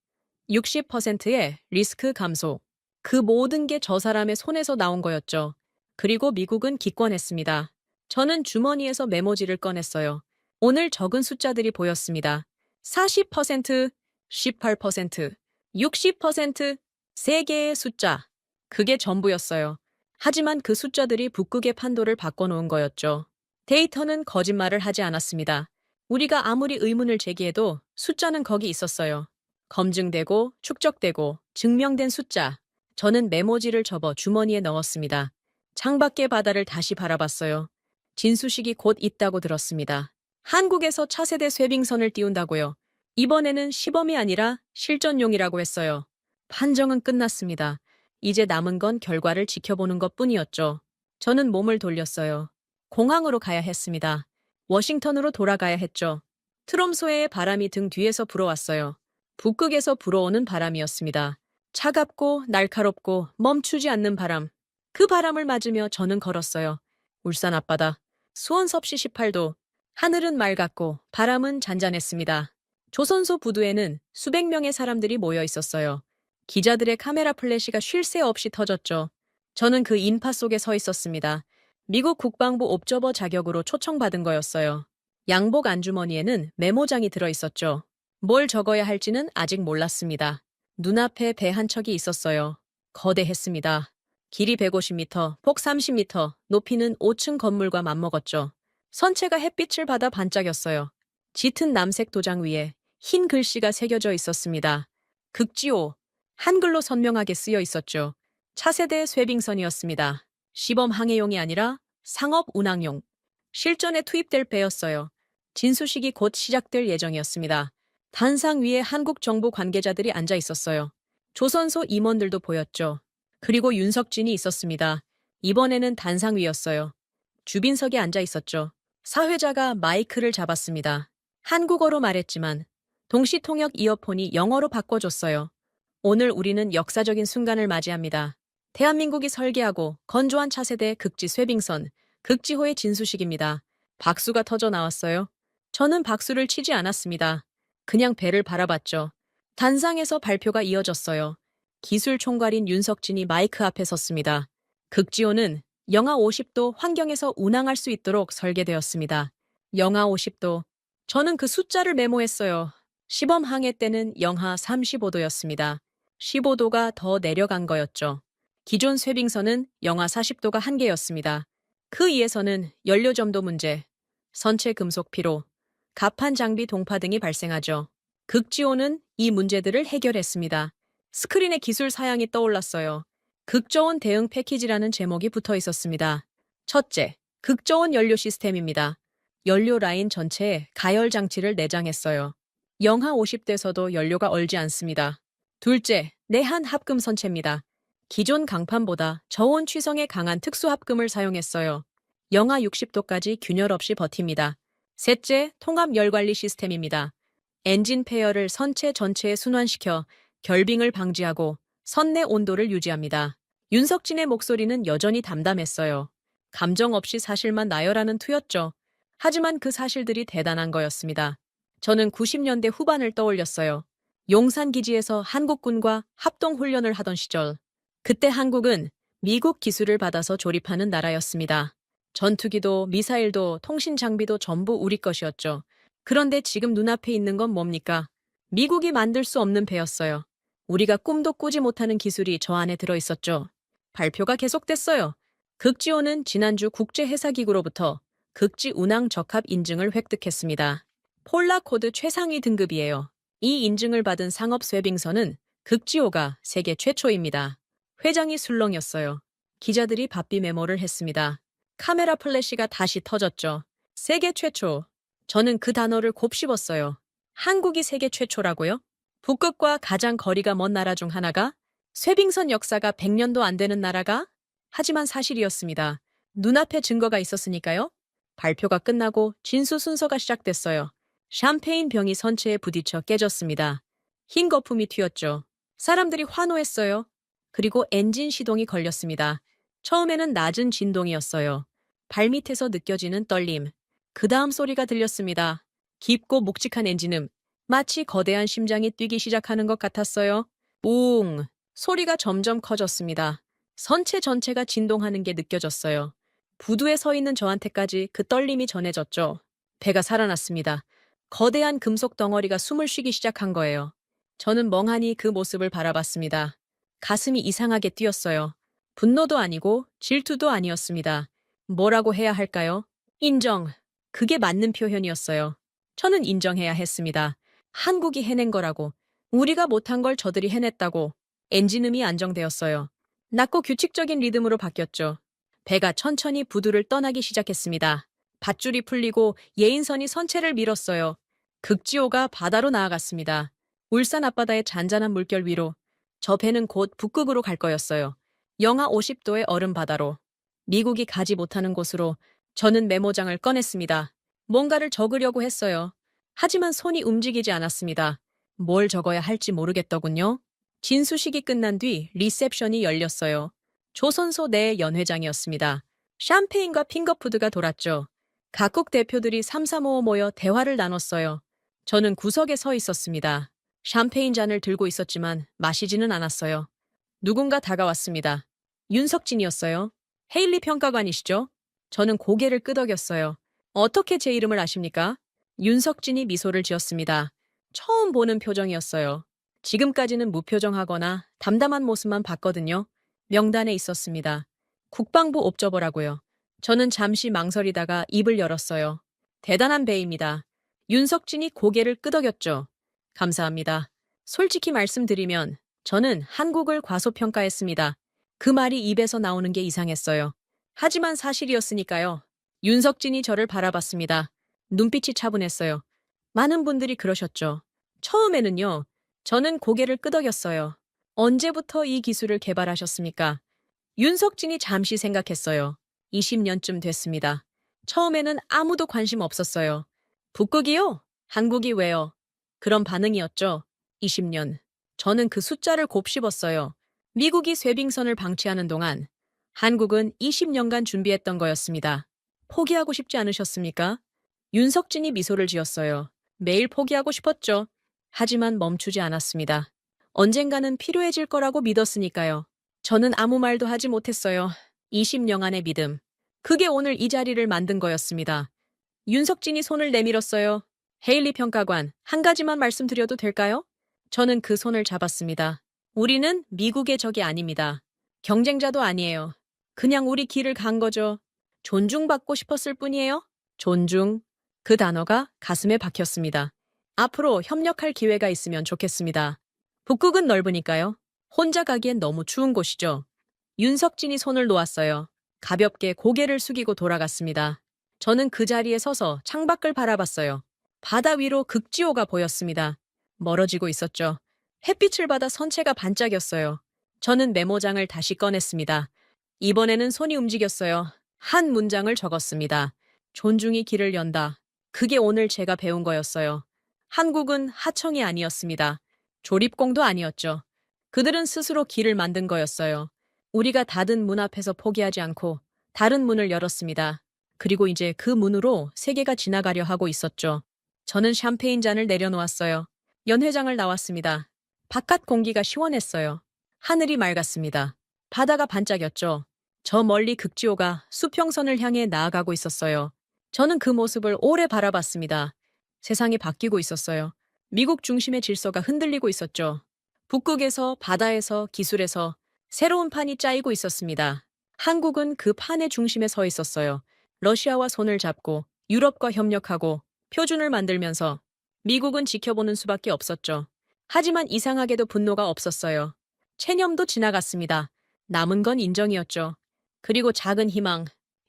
60%의 리스크 감소. 그 모든 게 저 사람의 손에서 나온 거였죠. 그리고 미국은 기권했습니다. 저는 주머니에서 메모지를 꺼냈어요. 오늘 적은 숫자들이 보였습니다. 40%, 18%, 60%, 세 개의 숫자. 그게 전부였어요. 하지만 그 숫자들이 북극의 판도를 바꿔놓은 거였죠. 데이터는 거짓말을 하지 않았습니다. 우리가 아무리 의문을 제기해도 숫자는 거기 있었어요. 검증되고 축적되고 증명된 숫자. 저는 메모지를 접어 주머니에 넣었습니다. 창밖의 바다를 다시 바라봤어요. 진수식이 곧 있다고 들었습니다. 한국에서 차세대 쇠빙선을 띄운다고요. 이번에는 시범이 아니라 실전용이라고 했어요. 판정은 끝났습니다. 이제 남은 건 결과를 지켜보는 것뿐이었죠. 저는 몸을 돌렸어요. 공항으로 가야 했습니다. 워싱턴으로 돌아가야 했죠. 트롬소에의 바람이 등 뒤에서 불어왔어요. 북극에서 불어오는 바람이었습니다. 차갑고 날카롭고 멈추지 않는 바람. 그 바람을 맞으며 저는 걸었어요. 울산 앞바다. 수온 섭씨 18도. 하늘은 맑았고 바람은 잔잔했습니다. 조선소 부두에는 수백 명의 사람들이 모여 있었어요. 기자들의 카메라 플래시가 쉴 새 없이 터졌죠. 저는 그 인파 속에 서 있었습니다. 미국 국방부 옵저버 자격으로 초청받은 거였어요. 양복 안주머니에는 메모장이 들어있었죠. 뭘 적어야 할지는 아직 몰랐습니다. 눈앞에 배 한 척이 있었어요. 거대했습니다. 길이 150m, 폭 30m, 높이는 5층 건물과 맞먹었죠. 선체가 햇빛을 받아 반짝였어요. 짙은 남색 도장 위에 흰 글씨가 새겨져 있었습니다. 극지호. 한글로 선명하게 쓰여 있었죠. 차세대 쇠빙선이었습니다. 시범 항해용이 아니라 상업 운항용. 실전에 투입될 배였어요. 진수식이 곧 시작될 예정이었습니다. 단상 위에 한국 정부 관계자들이 앉아 있었어요. 조선소 임원들도 보였죠. 그리고 윤석진이 있었습니다. 이번에는 단상 위였어요. 주빈석에 앉아 있었죠. 사회자가 마이크를 잡았습니다. 한국어로 말했지만 동시통역 이어폰이 영어로 바꿔줬어요. 오늘 우리는 역사적인 순간을 맞이합니다. 대한민국이 설계하고 건조한 차세대 극지 쇠빙선, 극지호의 진수식입니다. 박수가 터져 나왔어요. 저는 박수를 치지 않았습니다. 그냥 배를 바라봤죠. 단상에서 발표가 이어졌어요. 기술 총괄인 윤석진이 마이크 앞에 섰습니다. 극지호는 영하 50도 환경에서 운항할 수 있도록 설계되었습니다. 영하 50도. 저는 그 숫자를 메모했어요. 시범 항해 때는 영하 35도였습니다. 15도가 더 내려간 거였죠. 기존 쇠빙선은 영하 40도가 한계였습니다. 그 위에서는 연료 점도 문제, 선체 금속 피로, 가판 장비 동파 등이 발생하죠. 극지호는 이 문제들을 해결했습니다. 스크린에 기술 사양이 떠올랐어요. 극저온 대응 패키지라는 제목이 붙어 있었습니다. 첫째, 극저온 연료 시스템입니다. 연료 라인 전체에 가열 장치를 내장했어요. 영하 50도에서도 연료가 얼지 않습니다. 둘째, 내한 합금 선체입니다. 기존 강판보다 저온 취성에 강한 특수 합금을 사용했어요. 영하 60도까지 균열 없이 버팁니다. 셋째, 통합 열 관리 시스템입니다. 엔진 폐열을 선체 전체에 순환시켜 결빙을 방지하고 선내 온도를 유지합니다. 윤석진의 목소리는 여전히 담담했어요. 감정 없이 사실만 나열하는 투였죠. 하지만 그 사실들이 대단한 거였습니다. 저는 90년대 후반을 떠올렸어요. 용산기지에서 한국군과 합동훈련을 하던 시절. 그때 한국은 미국 기술을 받아서 조립하는 나라였습니다. 전투기도 미사일도 통신 장비도 전부 우리 것이었죠. 그런데 지금 눈앞에 있는 건 뭡니까? 미국이 만들 수 없는 배였어요. 우리가 꿈도 꾸지 못하는 기술이 저 안에 들어있었죠. 발표가 계속됐어요. 극지호는 지난주 국제해사기구로부터 극지 운항 적합 인증을 획득했습니다. 폴라코드 최상위 등급이에요. 이 인증을 받은 상업 쇠빙선은 극지호가 세계 최초입니다. 회장이 술렁였어요. 기자들이 바삐 메모를 했습니다. 카메라 플래시가 다시 터졌죠. 세계 최초. 저는 그 단어를 곱씹었어요. 한국이 세계 최초라고요? 북극과 가장 거리가 먼 나라 중 하나가? 쇠빙선 역사가 100년도 안 되는 나라가? 하지만 사실이었습니다. 눈앞에 증거가 있었으니까요. 발표가 끝나고 진수 순서가 시작됐어요. 샴페인 병이 선체에 부딪혀 깨졌습니다. 흰 거품이 튀었죠. 사람들이 환호했어요. 그리고 엔진 시동이 걸렸습니다. 처음에는 낮은 진동이었어요. 발밑에서 느껴지는 떨림. 그 다음 소리가 들렸습니다. 깊고 묵직한 엔진음. 마치 거대한 심장이 뛰기 시작하는 것 같았어요. 웅! 소리가 점점 커졌습니다. 선체 전체가 진동하는 게 느껴졌어요. 부두에 서 있는 저한테까지 그 떨림이 전해졌죠. 배가 살아났습니다. 거대한 금속 덩어리가 숨을 쉬기 시작한 거예요. 저는 멍하니 그 모습을 바라봤습니다. 가슴이 이상하게 뛰었어요. 분노도 아니고 질투도 아니었습니다. 뭐라고 해야 할까요? 인정. 그게 맞는 표현이었어요. 저는 인정해야 했습니다. 한국이 해낸 거라고. 우리가 못한 걸 저들이 해냈다고. 엔진음이 안정되었어요. 낮고 규칙적인 리듬으로 바뀌었죠. 배가 천천히 부두를 떠나기 시작했습니다. 밧줄이 풀리고 예인선이 선체를 밀었어요. 극지호가 바다로 나아갔습니다. 울산 앞바다의 잔잔한 물결 위로. 저 배는 곧 북극으로 갈 거였어요. 영하 50도의 얼음 바다로. 미국이 가지 못하는 곳으로. 저는 메모장을 꺼냈습니다. 뭔가를 적으려고 했어요. 하지만 손이 움직이지 않았습니다. 뭘 적어야 할지 모르겠더군요. 진수식이 끝난 뒤 리셉션이 열렸어요. 조선소 내 연회장이었습니다. 샴페인과 핑거푸드가 돌았죠. 각국 대표들이 삼삼오오 모여 대화를 나눴어요. 저는 구석에 서 있었습니다. 샴페인 잔을 들고 있었지만 마시지는 않았어요. 누군가 다가왔습니다. 윤석진이었어요. 헤일리 평가관이시죠? 저는 고개를 끄덕였어요. 어떻게 제 이름을 아십니까? 윤석진이 미소를 지었습니다. 처음 보는 표정이었어요. 지금까지는 무표정하거나 담담한 모습만 봤거든요. 명단에 있었습니다. 국방부 옵저버라고요. 저는 잠시 망설이다가 입을 열었어요. 대단한 배입니다. 윤석진이 고개를 끄덕였죠. 감사합니다. 솔직히 말씀드리면 저는 한국을 과소평가했습니다. 그 말이 입에서 나오는 게 이상했어요. 하지만 사실이었으니까요. 윤석진이 저를 바라봤습니다. 눈빛이 차분했어요. 많은 분들이 그러셨죠. 처음에는요. 저는 고개를 끄덕였어요. 언제부터 이 기술을 개발하셨습니까? 윤석진이 잠시 생각했어요. 20년쯤 됐습니다. 처음에는 아무도 관심 없었어요. 북극이요? 한국이 왜요? 그런 반응이었죠. 20년. 저는 그 숫자를 곱씹었어요. 미국이 쇠빙선을 방치하는 동안 한국은 20년간 준비했던 거였습니다. 포기하고 싶지 않으셨습니까? 윤석진이 미소를 지었어요. 매일 포기하고 싶었죠. 하지만 멈추지 않았습니다. 언젠가는 필요해질 거라고 믿었으니까요. 저는 아무 말도 하지 못했어요. 20년간의 믿음. 그게 오늘 이 자리를 만든 거였습니다. 윤석진이 손을 내밀었어요. 헤일리 평가관, 한 가지만 말씀드려도 될까요? 저는 그 손을 잡았습니다. 우리는 미국의 적이 아닙니다. 경쟁자도 아니에요. 그냥 우리 길을 간 거죠. 존중받고 싶었을 뿐이에요. 존중. 그 단어가 가슴에 박혔습니다. 앞으로 협력할 기회가 있으면 좋겠습니다. 북극은 넓으니까요. 혼자 가기엔 너무 추운 곳이죠. 윤석진이 손을 놓았어요. 가볍게 고개를 숙이고 돌아갔습니다. 저는 그 자리에 서서 창밖을 바라봤어요. 바다 위로 극지호가 보였습니다. 멀어지고 있었죠. 햇빛을 받아 선체가 반짝였어요. 저는 메모장을 다시 꺼냈습니다. 이번에는 손이 움직였어요. 한 문장을 적었습니다. 존중이 길을 연다. 그게 오늘 제가 배운 거였어요. 한국은 하청이 아니었습니다. 조립공도 아니었죠. 그들은 스스로 길을 만든 거였어요. 우리가 닫은 문 앞에서 포기하지 않고 다른 문을 열었습니다. 그리고 이제 그 문으로 세계가 지나가려 하고 있었죠. 저는 샴페인 잔을 내려놓았어요. 연회장을 나왔습니다. 바깥 공기가 시원했어요. 하늘이 맑았습니다. 바다가 반짝였죠. 저 멀리 극지호가 수평선을 향해 나아가고 있었어요. 저는 그 모습을 오래 바라봤습니다. 세상이 바뀌고 있었어요. 미국 중심의 질서가 흔들리고 있었죠. 북극에서, 바다에서, 기술에서 새로운 판이 짜이고 있었습니다. 한국은 그 판의 중심에 서 있었어요. 러시아와 손을 잡고 유럽과 협력하고 표준을 만들면서 미국은 지켜보는 수밖에 없었죠. 하지만 이상하게도 분노가 없었어요. 체념도 지나갔습니다. 남은 건 인정이었죠. 그리고 작은 희망.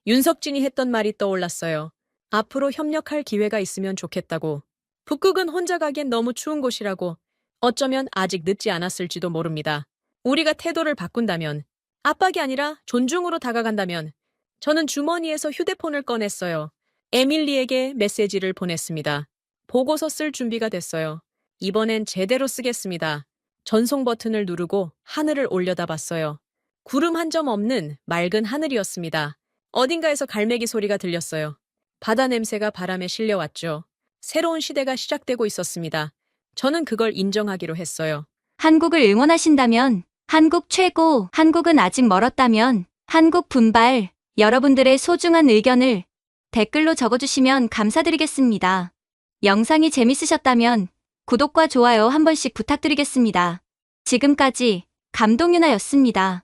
윤석진이 했던 말이 떠올랐어요. 앞으로 협력할 기회가 있으면 좋겠다고. 북극은 혼자 가기엔 너무 추운 곳이라고. 어쩌면 아직 늦지 않았을지도 모릅니다. 우리가 태도를 바꾼다면, 압박이 아니라 존중으로 다가간다면, 저는 주머니에서 휴대폰을 꺼냈어요. 에밀리에게 메시지를 보냈습니다. 보고서 쓸 준비가 됐어요. 이번엔 제대로 쓰겠습니다. 전송 버튼을 누르고 하늘을 올려다봤어요. 구름 한 점 없는 맑은 하늘이었습니다. 어딘가에서 갈매기 소리가 들렸어요. 바다 냄새가 바람에 실려왔죠. 새로운 시대가 시작되고 있었습니다. 저는 그걸 인정하기로 했어요. 한국을 응원하신다면, 한국 최고, 한국은 아직 멀었다면, 한국 분발, 여러분들의 소중한 의견을 댓글로 적어주시면 감사드리겠습니다. 영상이 재밌으셨다면 구독과 좋아요 한 번씩 부탁드리겠습니다. 지금까지 감동유나였습니다.